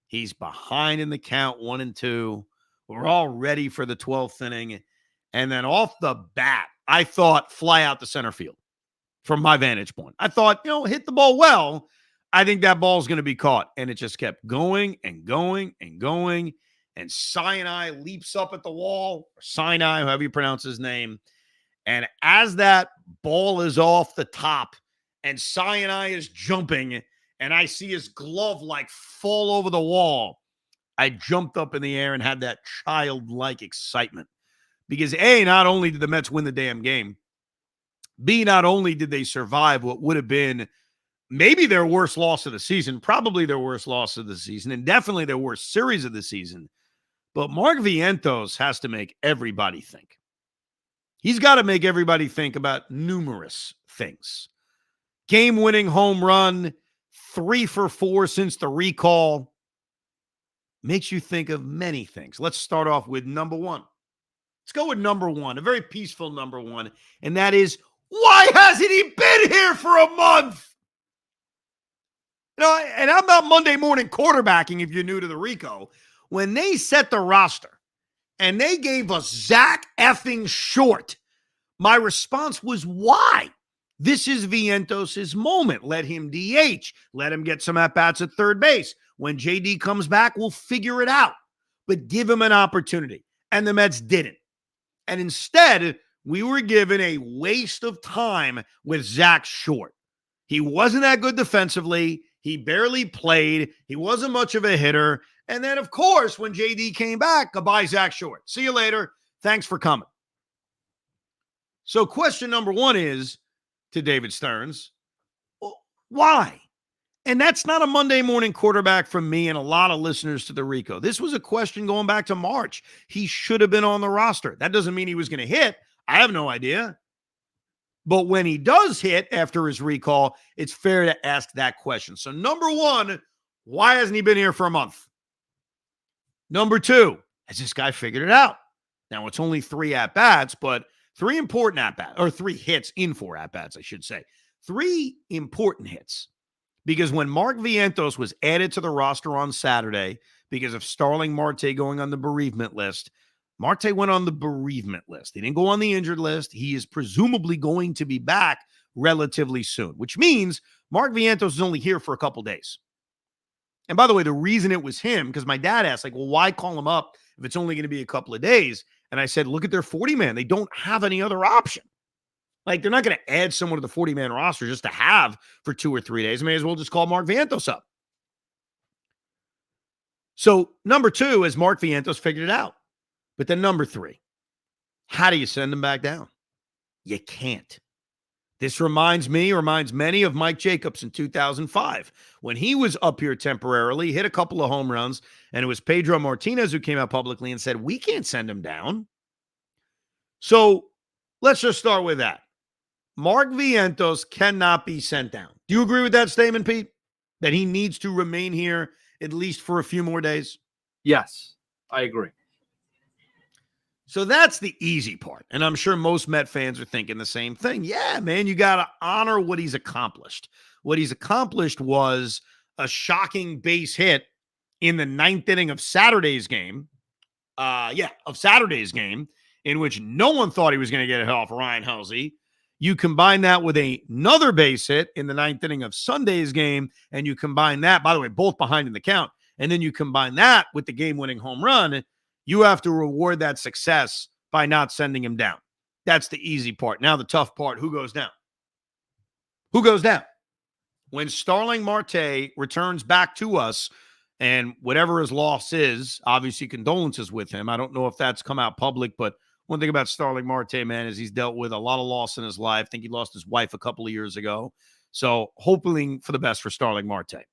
He's behind in the count, 1-2. We're all ready for the 12th inning. And then off the bat, I thought fly out to center field from my vantage point. I thought, hit the ball well. I think that ball is going to be caught. And it just kept going and going and going. And Sinai leaps up at the wall, or Sinai, however you pronounce his name. And as that ball is off the top and Sinai is jumping, and I see his glove fall over the wall, I jumped up in the air and had that childlike excitement. Because A, not only did the Mets win the damn game, B, not only did they survive what would have been maybe their worst loss of the season, probably their worst loss of the season, and definitely their worst series of the season, but Mark Vientos has to make everybody think. He's got to make everybody think about numerous things. Game-winning home run, 3 for 4 since the recall. Makes you think of many things. Let's start off with number one. Let's go with number one, a very peaceful number one, and that is, why hasn't he been here for a month? And I'm not Monday morning quarterbacking if you're new to the Rico. When they set the roster and they gave us Zach effing Short, my response was, why? This is Vientos' moment. Let him DH. Let him get some at-bats at third base. When JD comes back, we'll figure it out. But give him an opportunity. And the Mets didn't. And instead, we were given a waste of time with Zach Short. He wasn't that good defensively. He barely played. He wasn't much of a hitter. And then, of course, when JD came back, goodbye, Zach Short. See you later. Thanks for coming. So question number one is to David Stearns, why? And that's not a Monday morning quarterback from me and a lot of listeners to the Rico. This was a question going back to March. He should have been on the roster. That doesn't mean he was going to hit. I have no idea. But when he does hit after his recall, it's fair to ask that question. So number one, why hasn't he been here for a month? Number two, has this guy figured it out? Now, it's only 3 at-bats, but 3 important at-bats, or 3 hits in 4 at-bats, I should say. 3 important hits. Because when Mark Vientos was added to the roster on Saturday because of Starling Marte going on the bereavement list, Marte went on the bereavement list. He didn't go on the injured list. He is presumably going to be back relatively soon, which means Mark Vientos is only here for a couple days. And by the way, the reason it was him, because my dad asked, well, why call him up if it's only going to be a couple of days? And I said, look at their 40-man. They don't have any other option. They're not going to add someone to the 40-man roster just to have for 2 or 3 days. I may as well just call Mark Vientos up. So number 2 is Mark Vientos figured it out. But then number 3, how do you send him back down? You can't. This reminds many of Mike Jacobs in 2005 when he was up here temporarily, hit a couple of home runs, and it was Pedro Martinez who came out publicly and said, we can't send him down. So let's just start with that. Mark Vientos cannot be sent down. Do you agree with that statement, Pete? That he needs to remain here at least for a few more days? Yes, I agree. So that's the easy part. And I'm sure most Met fans are thinking the same thing. Yeah, man, you got to honor what he's accomplished. What he's accomplished was a shocking base hit in the 9th inning of Saturday's game. In which no one thought he was going to get it off Ryan Halsey. You combine that with another base hit in the 9th inning of Sunday's game, and you combine that, by the way, both behind in the count, and then you combine that with the game-winning home run, you have to reward that success by not sending him down. That's the easy part. Now the tough part, who goes down? Who goes down? When Starling Marte returns back to us, and whatever his loss is, obviously condolences with him. I don't know if that's come out public, but one thing about Starling Marte, man, is he's dealt with a lot of loss in his life. I think he lost his wife a couple of years ago. So hoping for the best for Starling Marte.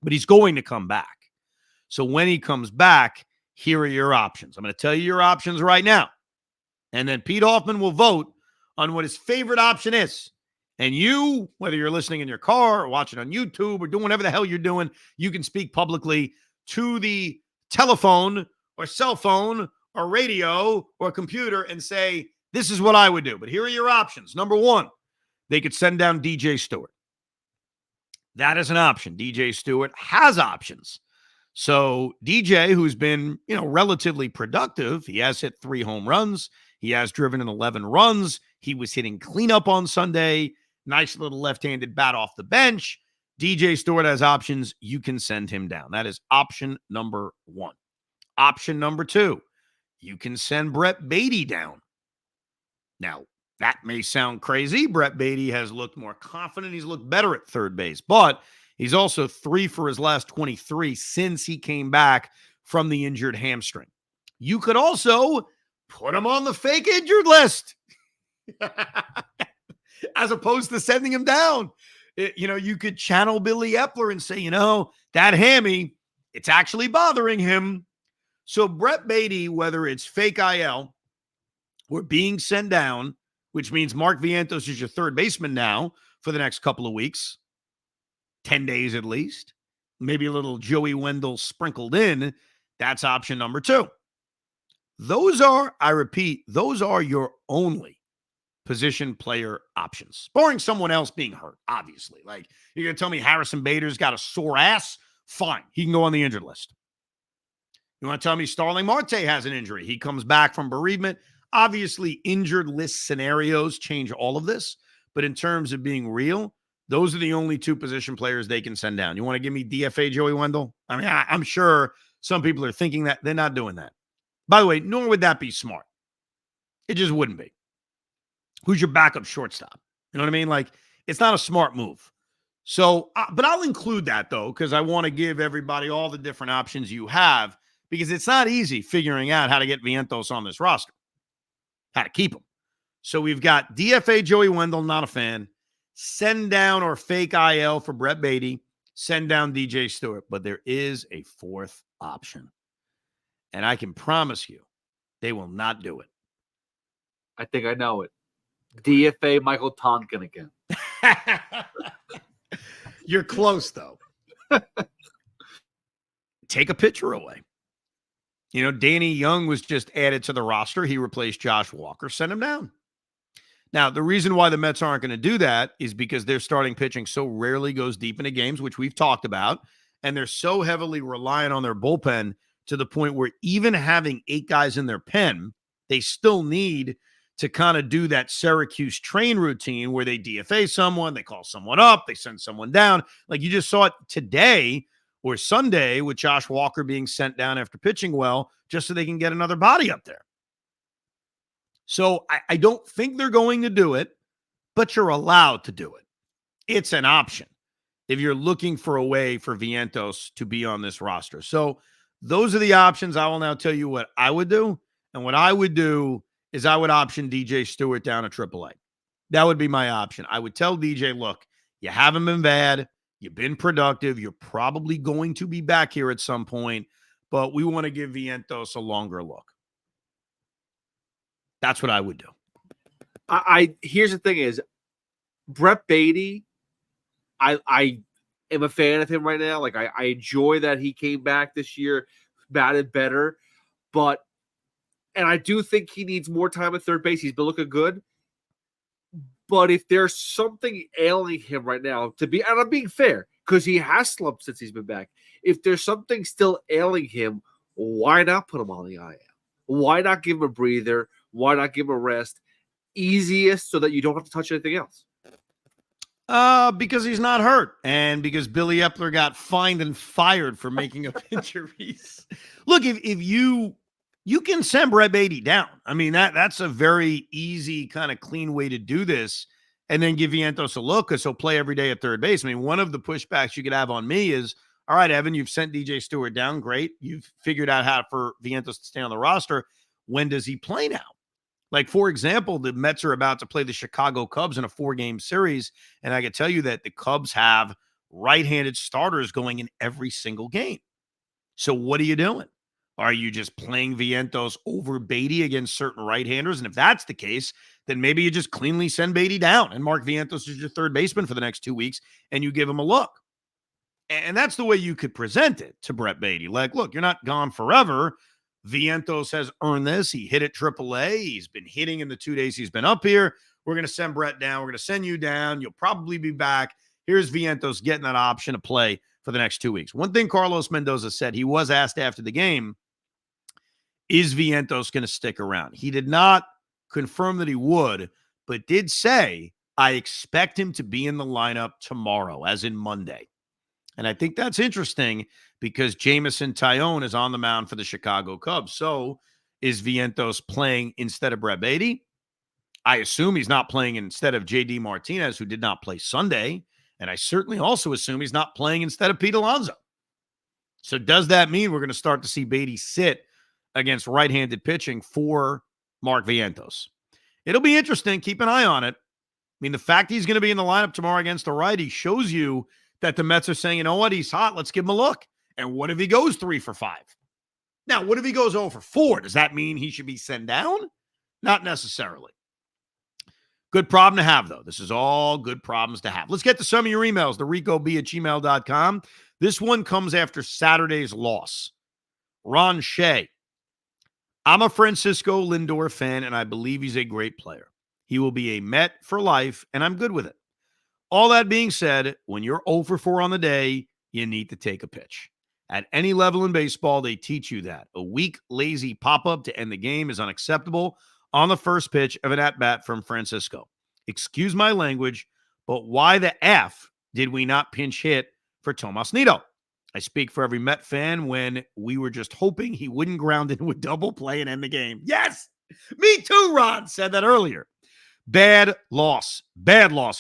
But he's going to come back. So when he comes back, here are your options. I'm going to tell you your options right now. And then Pete Hoffman will vote on what his favorite option is. And you, whether you're listening in your car or watching on YouTube or doing whatever the hell you're doing, you can speak publicly to the telephone or cell phone or radio or computer and say, this is what I would do. But here are your options. Number one, they could send down DJ Stewart. That is an option. DJ Stewart has options. So DJ, who's been, relatively productive, he has hit 3 home runs. He has driven in 11 runs. He was hitting cleanup on Sunday. Nice little left-handed bat off the bench. DJ Stewart has options. You can send him down. That is option number 1. Option number 2, you can send Brett Baty down. Now, that may sound crazy. Brett Baty has looked more confident. He's looked better at third base, but he's also 3 for his last 23 since he came back from the injured hamstring. You could also put him on the fake injured list as opposed to sending him down. You could channel Billy Epler and say, that hammy, it's actually bothering him. So Brett Baty, whether it's fake IL or being sent down, which means Mark Vientos is your third baseman now for the next couple of weeks, 10 days at least, maybe a little Joey Wendell sprinkled in, that's option number 2. Those are, I repeat, those are your only position player options. Barring someone else being hurt, obviously. Like, you're going to tell me Harrison Bader's got a sore ass? Fine. He can go on the injured list. You want to tell me Starling Marte has an injury? He comes back from bereavement. Obviously, injured list scenarios change all of this. But in terms of being real, those are the only 2 position players they can send down. You want to give me DFA Joey Wendell? I mean, I'm sure some people are thinking that. They're not doing that. By the way, nor would that be smart. It just wouldn't be. Who's your backup shortstop? You know what I mean? Like, it's not a smart move. So, but I'll include that, though, because I want to give everybody all the different options you have, because it's not easy figuring out how to get Vientos on this roster, how to keep him. So we've got DFA Joey Wendell, not a fan. Send down or fake IL for Brett Baty. Send down DJ Stewart. But there is a 4th option. And I can promise you, they will not do it. I think I know it. DFA Michael Tonkin again. You're close, though. Take a pitcher away. Danny Young was just added to the roster. He replaced Josh Walker. Send him down. Now, the reason why the Mets aren't going to do that is because their starting pitching so rarely goes deep into games, which we've talked about, and they're so heavily reliant on their bullpen to the point where even having 8 guys in their pen, they still need to kind of do that Syracuse train routine where they DFA someone, they call someone up, they send someone down. Like you just saw it today or Sunday with Josh Walker being sent down after pitching well, just so they can get another body up there. So I don't think they're going to do it, but you're allowed to do it. It's an option if you're looking for a way for Vientos to be on this roster. So those are the options. I will now tell you what I would do. And what I would do is I would option DJ Stewart down at AAA. That would be my option. I would tell DJ, look, you haven't been bad. You've been productive. You're probably going to be back here at some point, but we want to give Vientos a longer look. That's what I would do. Here's the thing is, Brett Baty, I am a fan of him right now. Like I enjoy that he came back this year, batted better, and I do think he needs more time at third base. He's been looking good. But if there's something ailing him right now, and I'm being fair, because he has slumped since he's been back. If there's something still ailing him, why not put him on the IL? Why not give him a breather? Why not give him a rest? Easiest so that you don't have to touch anything else. Because he's not hurt, and because Billy Epler got fined and fired for making up injuries. Look, if you can send Brett Baty down. I mean, that's a very easy kind of clean way to do this, and then give Vientos a look because he'll play every day at third base. I mean, one of the pushbacks you could have on me is, all right, Evan, you've sent DJ Stewart down. Great. You've figured out how for Vientos to stay on the roster. When does he play now? Like, for example, the Mets are about to play the Chicago Cubs in a 4-game series, and I can tell you that the Cubs have right-handed starters going in every single game. So what are you doing? Are you just playing Vientos over Beatty against certain right-handers? And if that's the case, then maybe you just cleanly send Beatty down and Mark Vientos is your third baseman for the next 2 weeks and you give him a look. And that's the way you could present it to Brett Beatty. Like, look, you're not gone forever. Vientos has earned this. He hit at AAA. He's been hitting in the 2 days he's been up here. We're going to send Brett down. We're going to send you down. You'll probably be back. Here's Vientos getting that option to play for the next 2 weeks. One thing Carlos Mendoza said, he was asked after the game, is Vientos going to stick around? He did not confirm that he would, but did say, I expect him to be in the lineup tomorrow, as in Monday. And I think that's interesting because Jameson Taillon is on the mound for the Chicago Cubs. So is Vientos playing instead of Brett Beatty? I assume he's not playing instead of J.D. Martinez, who did not play Sunday. And I certainly also assume he's not playing instead of Pete Alonso. So does that mean we're going to start to see Beatty sit against right-handed pitching for Mark Vientos? It'll be interesting. Keep an eye on it. I mean, the fact he's going to be in the lineup tomorrow against the righty shows you that the Mets are saying, you know what, he's hot. Let's give him a look. And what if he goes 3 for 5? Now, what if he goes 0 for 4? Does that mean he should be sent down? Not necessarily. Good problem to have, though. This is all good problems to have. Let's get to some of your emails, the ricob@gmail.com. This one comes after Saturday's loss. Ron Shea. I'm a Francisco Lindor fan, and I believe he's a great player. He will be a Met for life, and I'm good with it. All that being said, when you're 0 for 4 on the day, you need to take a pitch. At any level in baseball, they teach you that. A weak, lazy pop-up to end the game is unacceptable on the first pitch of an at-bat from Francisco. Excuse my language, but why the F did we not pinch hit for Tomas Nido? I speak for every Met fan when we were just hoping he wouldn't ground in with double play and end the game. Yes! Me too, Ron said that earlier. Bad loss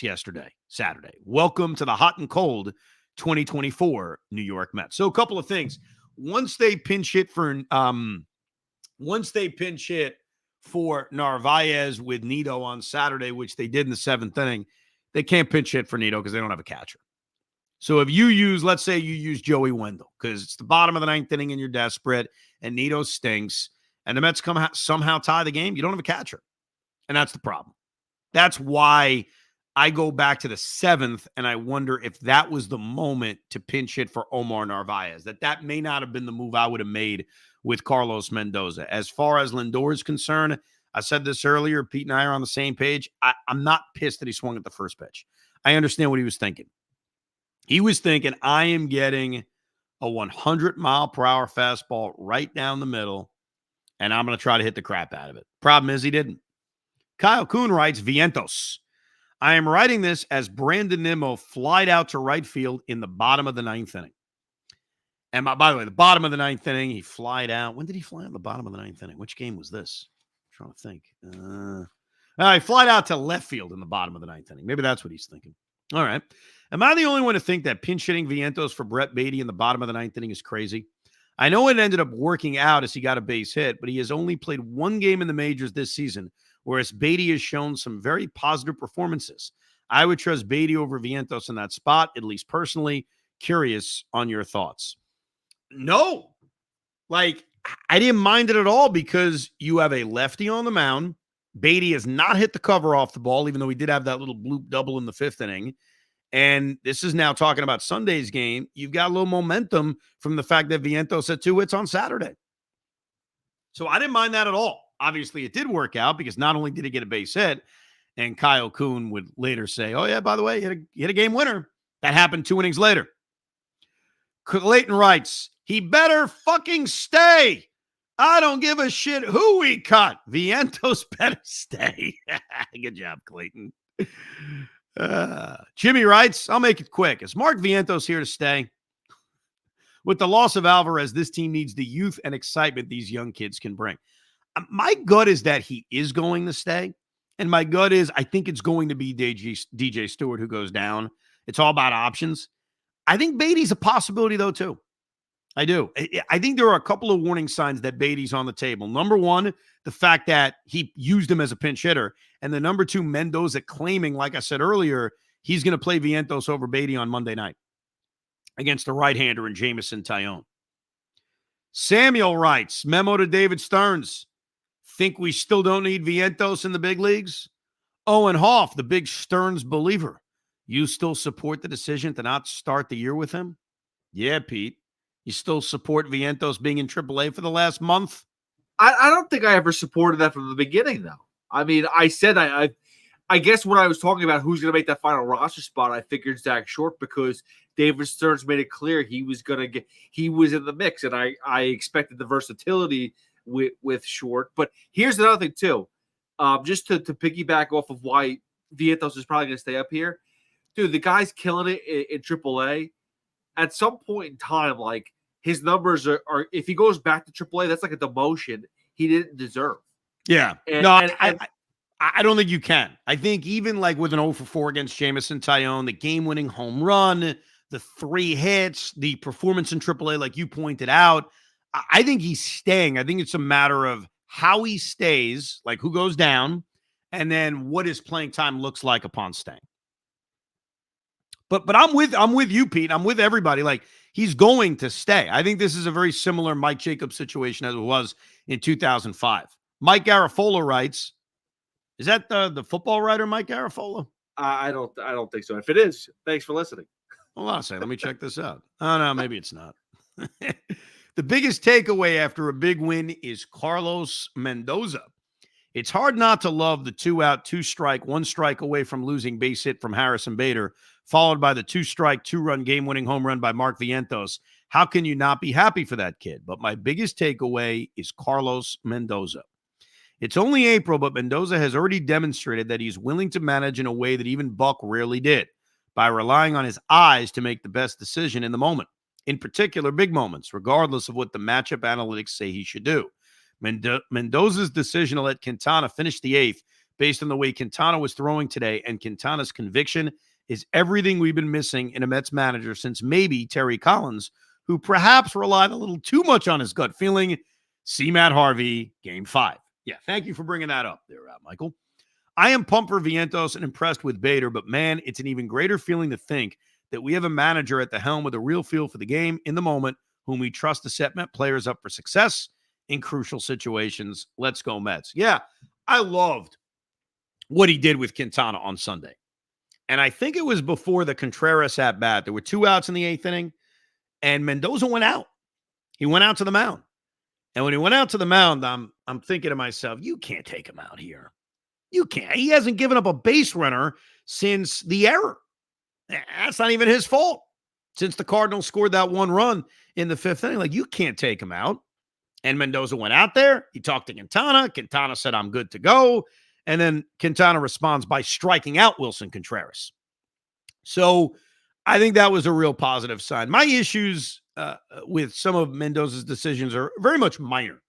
yesterday, Saturday. Welcome to the hot and cold 2024 New York Mets. So a couple of things. Once they pinch hit for Narvaez with Nido on Saturday, which they did in the 7th inning, they can't pinch hit for Nido because they don't have a catcher. So if you use, let's say you use Joey Wendell because it's the bottom of the 9th inning and you're desperate and Nido stinks and the Mets somehow tie the game, you don't have a catcher. And that's the problem. That's why I go back to the 7th and I wonder if that was the moment to pinch hit for Omar Narvaez. That may not have been the move I would have made with Carlos Mendoza. As far as Lindor is concerned, I said this earlier, Pete and I are on the same page. I'm not pissed that he swung at the first pitch. I understand what he was thinking. He was thinking, I am getting a 100-mile-per-hour fastball right down the middle, and I'm going to try to hit the crap out of it. Problem is he didn't. Kyle Kuhn writes, Vientos. I am writing this as Brandon Nimmo flied out to right field in the bottom of the 9th inning. And by the way, the bottom of the 9th inning, he flied out. When did he fly out in the bottom of the 9th inning? Which game was this? I'm trying to think. He flied out to left field in the bottom of the 9th inning. Maybe that's what he's thinking. All right. Am I the only one to think that pinch hitting Vientos for Brett Beatty in the bottom of the 9th inning is crazy? I know it ended up working out as he got a base hit, but he has only played one game in the majors this season, whereas Beatty has shown some very positive performances. I would trust Beatty over Vientos in that spot, at least personally. Curious on your thoughts. No. I didn't mind it at all because you have a lefty on the mound. Beatty has not hit the cover off the ball, even though he did have that little bloop double in the 5th inning. And this is now talking about Sunday's game. You've got a little momentum from the fact that Vientos had 2 hits on Saturday. So I didn't mind that at all. Obviously, it did work out because not only did he get a base hit, and Kyle Kuhn would later say, oh, yeah, by the way, he hit a game winner. That happened 2 innings later. Clayton writes, he better fucking stay. I don't give a shit who we cut. Vientos better stay. Good job, Clayton. Jimmy writes, I'll make it quick. Is Mark Vientos here to stay? With the loss of Alvarez, this team needs the youth and excitement these young kids can bring. My gut is that he is going to stay. And my gut is I think it's going to be DJ Stewart who goes down. It's all about options. I think Beatty's a possibility, though, too. I do. I think there are a couple of warning signs that Beatty's on the table. Number one, the fact that he used him as a pinch hitter. And the number two, Mendoza claiming, like I said earlier, he's going to play Vientos over Beatty on Monday night against the right-hander and Jameson Taillon. Samuel writes, memo to David Stearns. Think we still don't need Vientos in the big leagues? Owen Hoff, the big Stearns believer. You still support the decision to not start the year with him? Yeah, Pete. You still support Vientos being in AAA for the last month? I don't think I ever supported that from the beginning, though. I mean, I said I guess when I was talking about who's going to make that final roster spot, I figured Zach Short because David Stearns made it clear he was in the mix, and I expected the versatility with Short. But here's another thing too, just to piggyback off of why Vientos is probably going to stay up here, dude. The guy's killing it in AAA. At some point in time, like his numbers are if he goes back to AAA, that's like a demotion he didn't deserve. Yeah, I don't think you can. I think even like with an 0-for-4 against Jamison Tyone, the game-winning home run, the 3 hits, the performance in AAA, like you pointed out, I think he's staying. I think it's a matter of how he stays, like who goes down, and then what his playing time looks like upon staying. But I'm with you, Pete. I'm with everybody. Like he's going to stay. I think this is a very similar Mike Jacobs situation as it was in 2005. Mike Garafolo writes, is that the football writer Mike Garafolo? I don't think so. If it is, thanks for listening. Hold on a second. Let me check this out. Oh, no, maybe it's not. The biggest takeaway after a big win is Carlos Mendoza. It's hard not to love the 2-out, 2-strike, 1 strike away from losing base hit from Harrison Bader, followed by the 2-strike, 2-run game-winning home run by Mark Vientos. How can you not be happy for that kid? But my biggest takeaway is Carlos Mendoza. It's only April, but Mendoza has already demonstrated that he's willing to manage in a way that even Buck rarely did, by relying on his eyes to make the best decision in the moment, in particular big moments, regardless of what the matchup analytics say he should do. Mendoza's decision to let Quintana finish the 8th based on the way Quintana was throwing today, and Quintana's conviction is everything we've been missing in a Mets manager since maybe Terry Collins, who perhaps relied a little too much on his gut feeling. See Matt Harvey, Game 5. Yeah, thank you for bringing that up there, Michael. I am pumped for Vientos and impressed with Bader, but man, it's an even greater feeling to think that we have a manager at the helm with a real feel for the game in the moment, whom we trust to set Met players up for success in crucial situations. Let's go Mets. Yeah, I loved what he did with Quintana on Sunday. And I think it was before the Contreras at bat. There were 2 outs in the 8th inning, and Mendoza went out. He went out to the mound. And when he went out to the mound, I'm thinking to myself, you can't take him out here. You can't. He hasn't given up a base runner since the error. That's not even his fault. Since the Cardinals scored that 1 run in the 5th inning, like you can't take him out. And Mendoza went out there. He talked to Quintana. Quintana said, I'm good to go. And then Quintana responds by striking out Wilson Contreras. So I think that was a real positive sign. My issues with some of Mendoza's decisions are very much minor.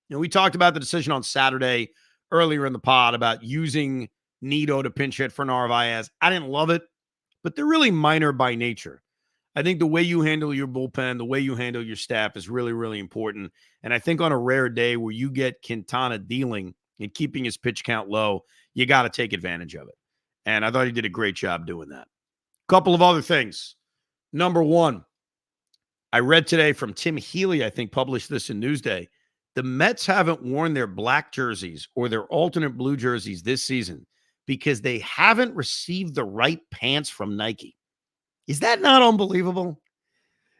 You know, we talked about the decision on Saturday earlier in the pod about using Nido to pinch hit for Narvaez. I didn't love it, but they're really minor by nature. I think the way you handle your bullpen, the way you handle your staff is really, really important. And I think on a rare day where you get Quintana dealing and keeping his pitch count low, you got to take advantage of it. And I thought he did a great job doing that. Couple of other things. Number one, I read today from Tim Healy, I think published this in Newsday. The Mets haven't worn their black jerseys or their alternate blue jerseys this season because they haven't received the right pants from Nike. Is that not unbelievable?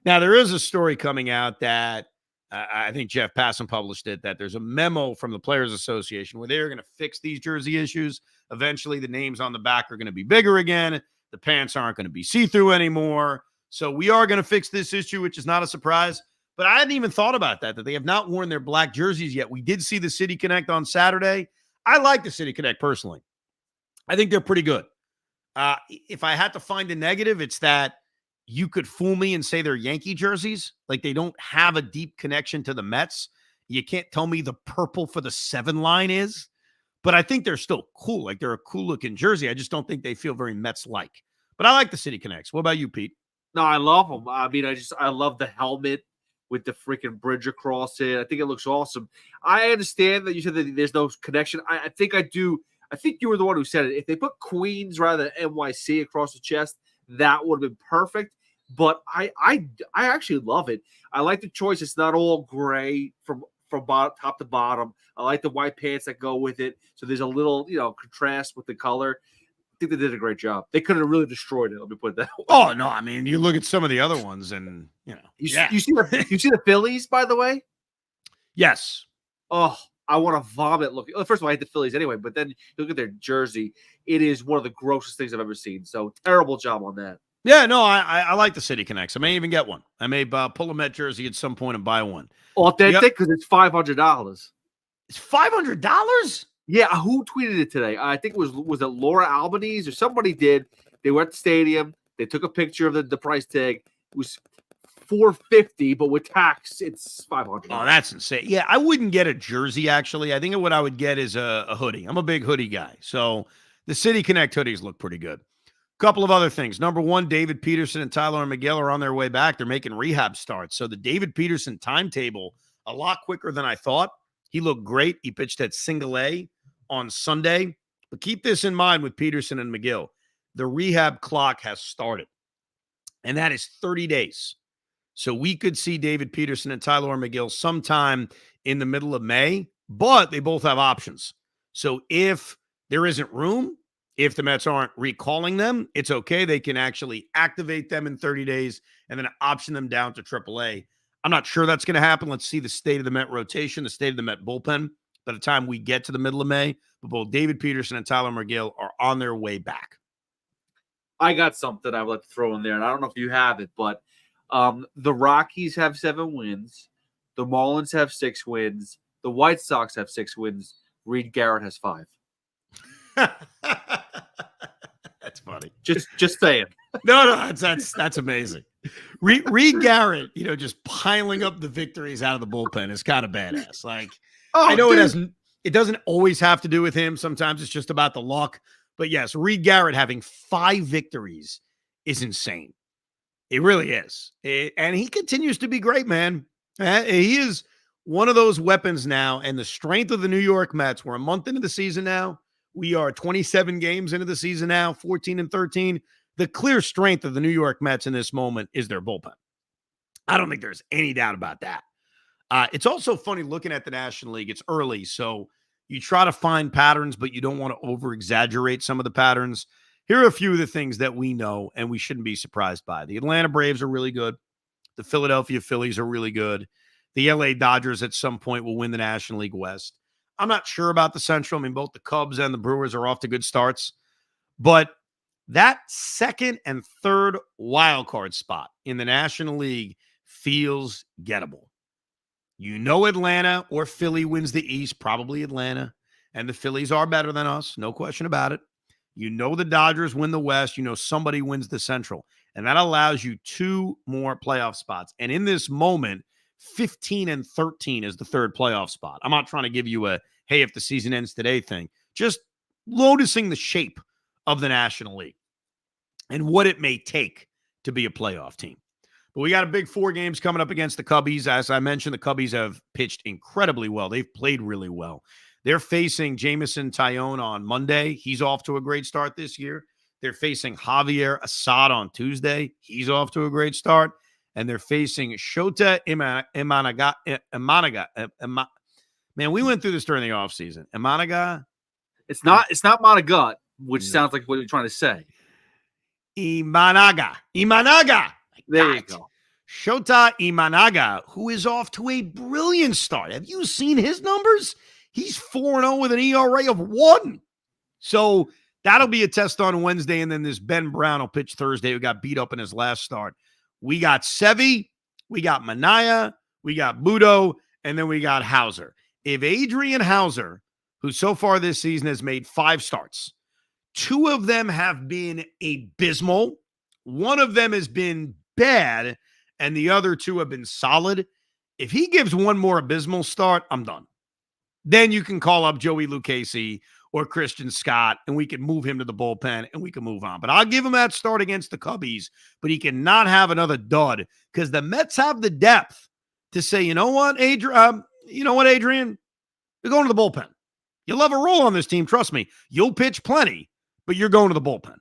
Now, there is a story coming out that I think Jeff Passan published it, that there's a memo from the Players Association where they're going to fix these jersey issues. Eventually, the names on the back are going to be bigger again. The pants aren't going to be see-through anymore. So we are going to fix this issue, which is not a surprise. But I hadn't even thought about that they have not worn their black jerseys yet. We did see the City Connect on Saturday. I like the City Connect personally. I think they're pretty good. If I had to find a negative, it's that you could fool me and say they're Yankee jerseys. Like they don't have a deep connection to the Mets. You can't tell me the purple for the 7 line is, but I think they're still cool. Like they're a cool looking jersey. I just don't think they feel very Mets-like. But I like the City Connects. What about you, Pete? No, I love them. I mean, I love the helmet with the freaking bridge across it. I think it looks awesome. I understand that you said that there's no connection. I think I do. I think you were the one who said it. If they put Queens rather than NYC across the chest, that would have been perfect. but I actually love it. I like the choice. It's not all gray from top to bottom. I like the white pants that go with it. So there's a little, contrast with the color. I think they did a great job. They could have really destroyed it. Let me put it that way. Oh no, I mean, you look at some of the other ones, and You see the Phillies, by the way. Yes. Oh, I want to vomit looking. First of all, I hate the Phillies anyway, but then you look at their jersey. It is one of the grossest things I've ever seen. So terrible job on that. Yeah, no, I like the City Connects. I may even get one. I may pull a Met jersey at some point and buy one. Authentic, because it's $500. It's $500? Yeah, who tweeted it today? I think it was it Laura Albanese or somebody did. They were at the stadium. They took a picture of the price tag. It was $450, but with tax, it's $500. Oh, that's insane. Yeah, I wouldn't get a jersey, actually. I think what I would get is a hoodie. I'm a big hoodie guy. So the City Connect hoodies look pretty good. Couple of other things. Number one, David Peterson and Tyler McNeil are on their way back. They're making rehab starts. So the David Peterson timetable, a lot quicker than I thought. He looked great. He pitched at single A on Sunday. But keep this in mind with Peterson and McGill. The rehab clock has started, and that is 30 days. So we could see David Peterson and Tyler McGill sometime in the middle of May, but they both have options. So if there isn't room, if the Mets aren't recalling them, it's okay. They can actually activate them in 30 days and then option them down to AAA. I'm not sure that's going to happen. Let's see the state of the Met rotation, the state of the Met bullpen by the time we get to the middle of May. But both David Peterson and Tyler McGill are on their way back. I got something I would like to throw in there, and I don't know if you have it, but the Rockies have 7 wins. The Marlins have 6 wins. The White Sox have 6 wins. Reed Garrett has 5. That's funny. Just saying. No, that's amazing. Reed Garrett, just piling up the victories out of the bullpen is kind of badass. Like, I know it doesn't always have to do with him. Sometimes it's just about the luck. But yes, Reed Garrett having 5 victories is insane. It really is. And he continues to be great, man. He is one of those weapons now, and the strength of the New York Mets. We're a month into the season now. We are 27 games into the season now, 14-13. The clear strength of the New York Mets in this moment is their bullpen. I don't think there's any doubt about that. It's also funny looking at the National League. It's early, so you try to find patterns, but you don't want to over-exaggerate some of the patterns. Here are a few of the things that we know and we shouldn't be surprised by. The Atlanta Braves are really good. The Philadelphia Phillies are really good. The LA Dodgers at some point will win the National League West. I'm not sure about the Central. I mean, both the Cubs and the Brewers are off to good starts. But that second and third wild card spot in the National League feels gettable. Atlanta or Philly wins the East, probably Atlanta. And the Phillies are better than us, no question about it. The Dodgers win the West. Somebody wins the Central. And that allows you 2 more playoff spots. And in this moment, 15-13 is the third playoff spot. I'm not trying to give you a, hey, if the season ends today thing. Just noticing the shape of the National League and what it may take to be a playoff team. But we got a big 4 games coming up against the Cubbies. As I mentioned, the Cubbies have pitched incredibly well. They've played really well. They're facing Jameson Taillon on Monday. He's off to a great start this year. They're facing Javier Assad on Tuesday. He's off to a great start. And they're facing Shota Imanaga. Man, we went through this during the offseason. Imanaga? It's not Monagut, which sounds like what you're trying to say. Imanaga. There you go. Shota Imanaga, who is off to a brilliant start. Have you seen his numbers? He's 4-0 with an ERA of 1. So that'll be a test on Wednesday. And then this Ben Brown will pitch Thursday, who got beat up in his last start. We got Sevy, we got Manaya, we got Budo, and then we got Hauser. If Adrian Hauser, who so far this season has made 5 starts, 2 of them have been abysmal, 1 of them has been bad, and the other 2 have been solid. If he gives 1 more abysmal start, I'm done. Then you can call up Joey Lucchesi or Christian Scott, and we can move him to the bullpen, and we can move on. But I'll give him that start against the Cubbies, but he cannot have another dud because the Mets have the depth to say, you know what, Adrian? You're going to the bullpen. You'll have a role on this team. Trust me. You'll pitch plenty, but you're going to the bullpen.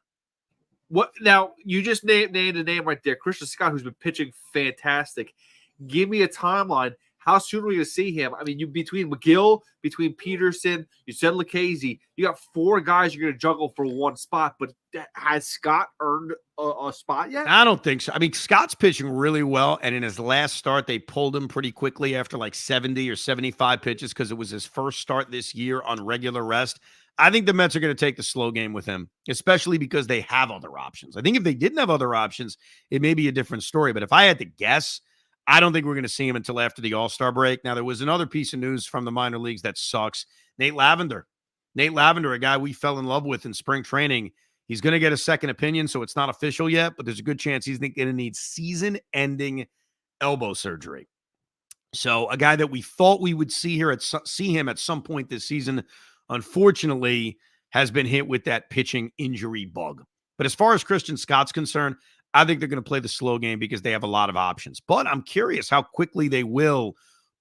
What now? You just named a name right there, Christian Scott, who's been pitching fantastic. Give me a timeline. How soon are we going to see him? I mean, you between McGill, between Peterson, you said Lucchesi, you got 4 guys you're going to juggle for one spot. But has Scott earned a spot yet? I don't think so. I mean, Scott's pitching really well, and in his last start, they pulled him pretty quickly after like 70 or 75 pitches because it was his first start this year on regular rest. I think the Mets are going to take the slow game with him, especially because they have other options. I think if they didn't have other options, it may be a different story. But if I had to guess, I don't think we're going to see him until after the All-Star break. Now, there was another piece of news from the minor leagues that sucks. Nate Lavender, a guy we fell in love with in spring training. He's going to get a second opinion, so it's not official yet, but there's a good chance he's going to need season-ending elbow surgery. So a guy that we thought we would see him at some point this season, unfortunately, has been hit with that pitching injury bug. But as far as Christian Scott's concerned, I think they're going to play the slow game because they have a lot of options. But I'm curious how quickly they will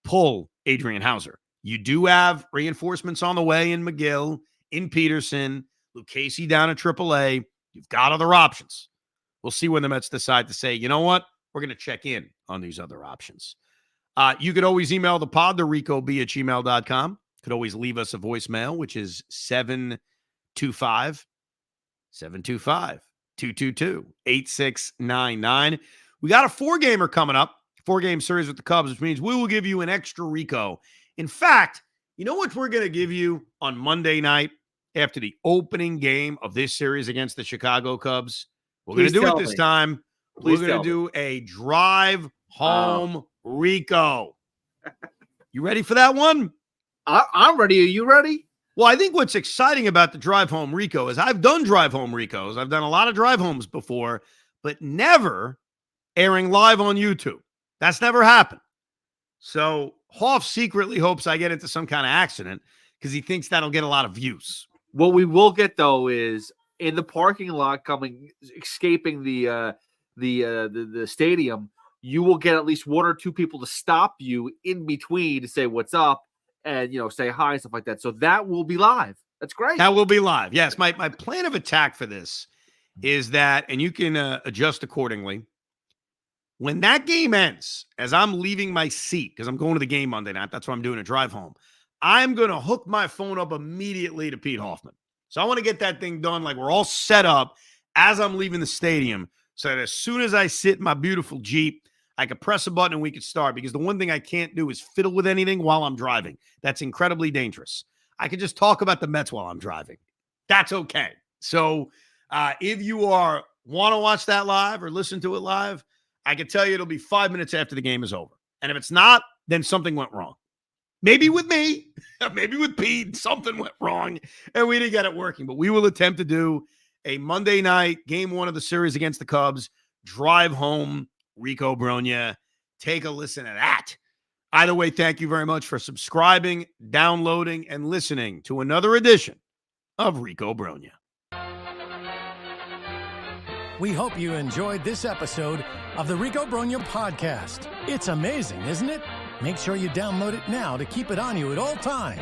pull Adrian Hauser. You do have reinforcements on the way in McGill, in Peterson, Lucchesi down at AAA. You've got other options. We'll see when the Mets decide to say, you know what? We're going to check in on these other options. You could always email the pod to ricob@gmail.com. Could always leave us a voicemail, which is 725-222-8699. We got a 4-gamer coming up, 4-game series with the Cubs, which means we will give you an extra Rico. In fact, you know what we're going to give you on Monday night after the opening game of this series against the Chicago Cubs? We're going to do it this time. We're going to do a drive home Rico. You ready for that one? I'm ready. Are you ready? Well, I think what's exciting about the drive home Rico is I've done drive home Ricos. I've done a lot of drive homes before, but never airing live on YouTube. That's never happened. So Hoff secretly hopes I get into some kind of accident because he thinks that'll get a lot of views. What we will get though is in the parking lot escaping the stadium, you will get at least 1 or 2 people to stop you in between to say what's up and, say hi and stuff like that. So that will be live. That's great. That will be live. Yes. My plan of attack for this is that, and you can adjust accordingly. When that game ends, as I'm leaving my seat, because I'm going to the game Monday night, that's why I'm doing a drive home, I'm going to hook my phone up immediately to Pete Hoffman. So I want to get that thing done like we're all set up as I'm leaving the stadium so that as soon as I sit in my beautiful Jeep, I could press a button and we could start, because the one thing I can't do is fiddle with anything while I'm driving. That's incredibly dangerous. I could just talk about the Mets while I'm driving. That's okay. So if you want to watch that live or listen to it live, I can tell you it'll be 5 minutes after the game is over. And if it's not, then something went wrong. Maybe with me, maybe with Pete, something went wrong and we didn't get it working. But we will attempt to do a Monday night game 1 of the series against the Cubs, drive home Rico Brogna. Take a listen to that. Either way, thank you very much for subscribing, downloading, and listening to another edition of Rico Brogna. We hope you enjoyed this episode of the Rico Brogna podcast. It's amazing, isn't it? Make sure you download it now to keep it on you at all times.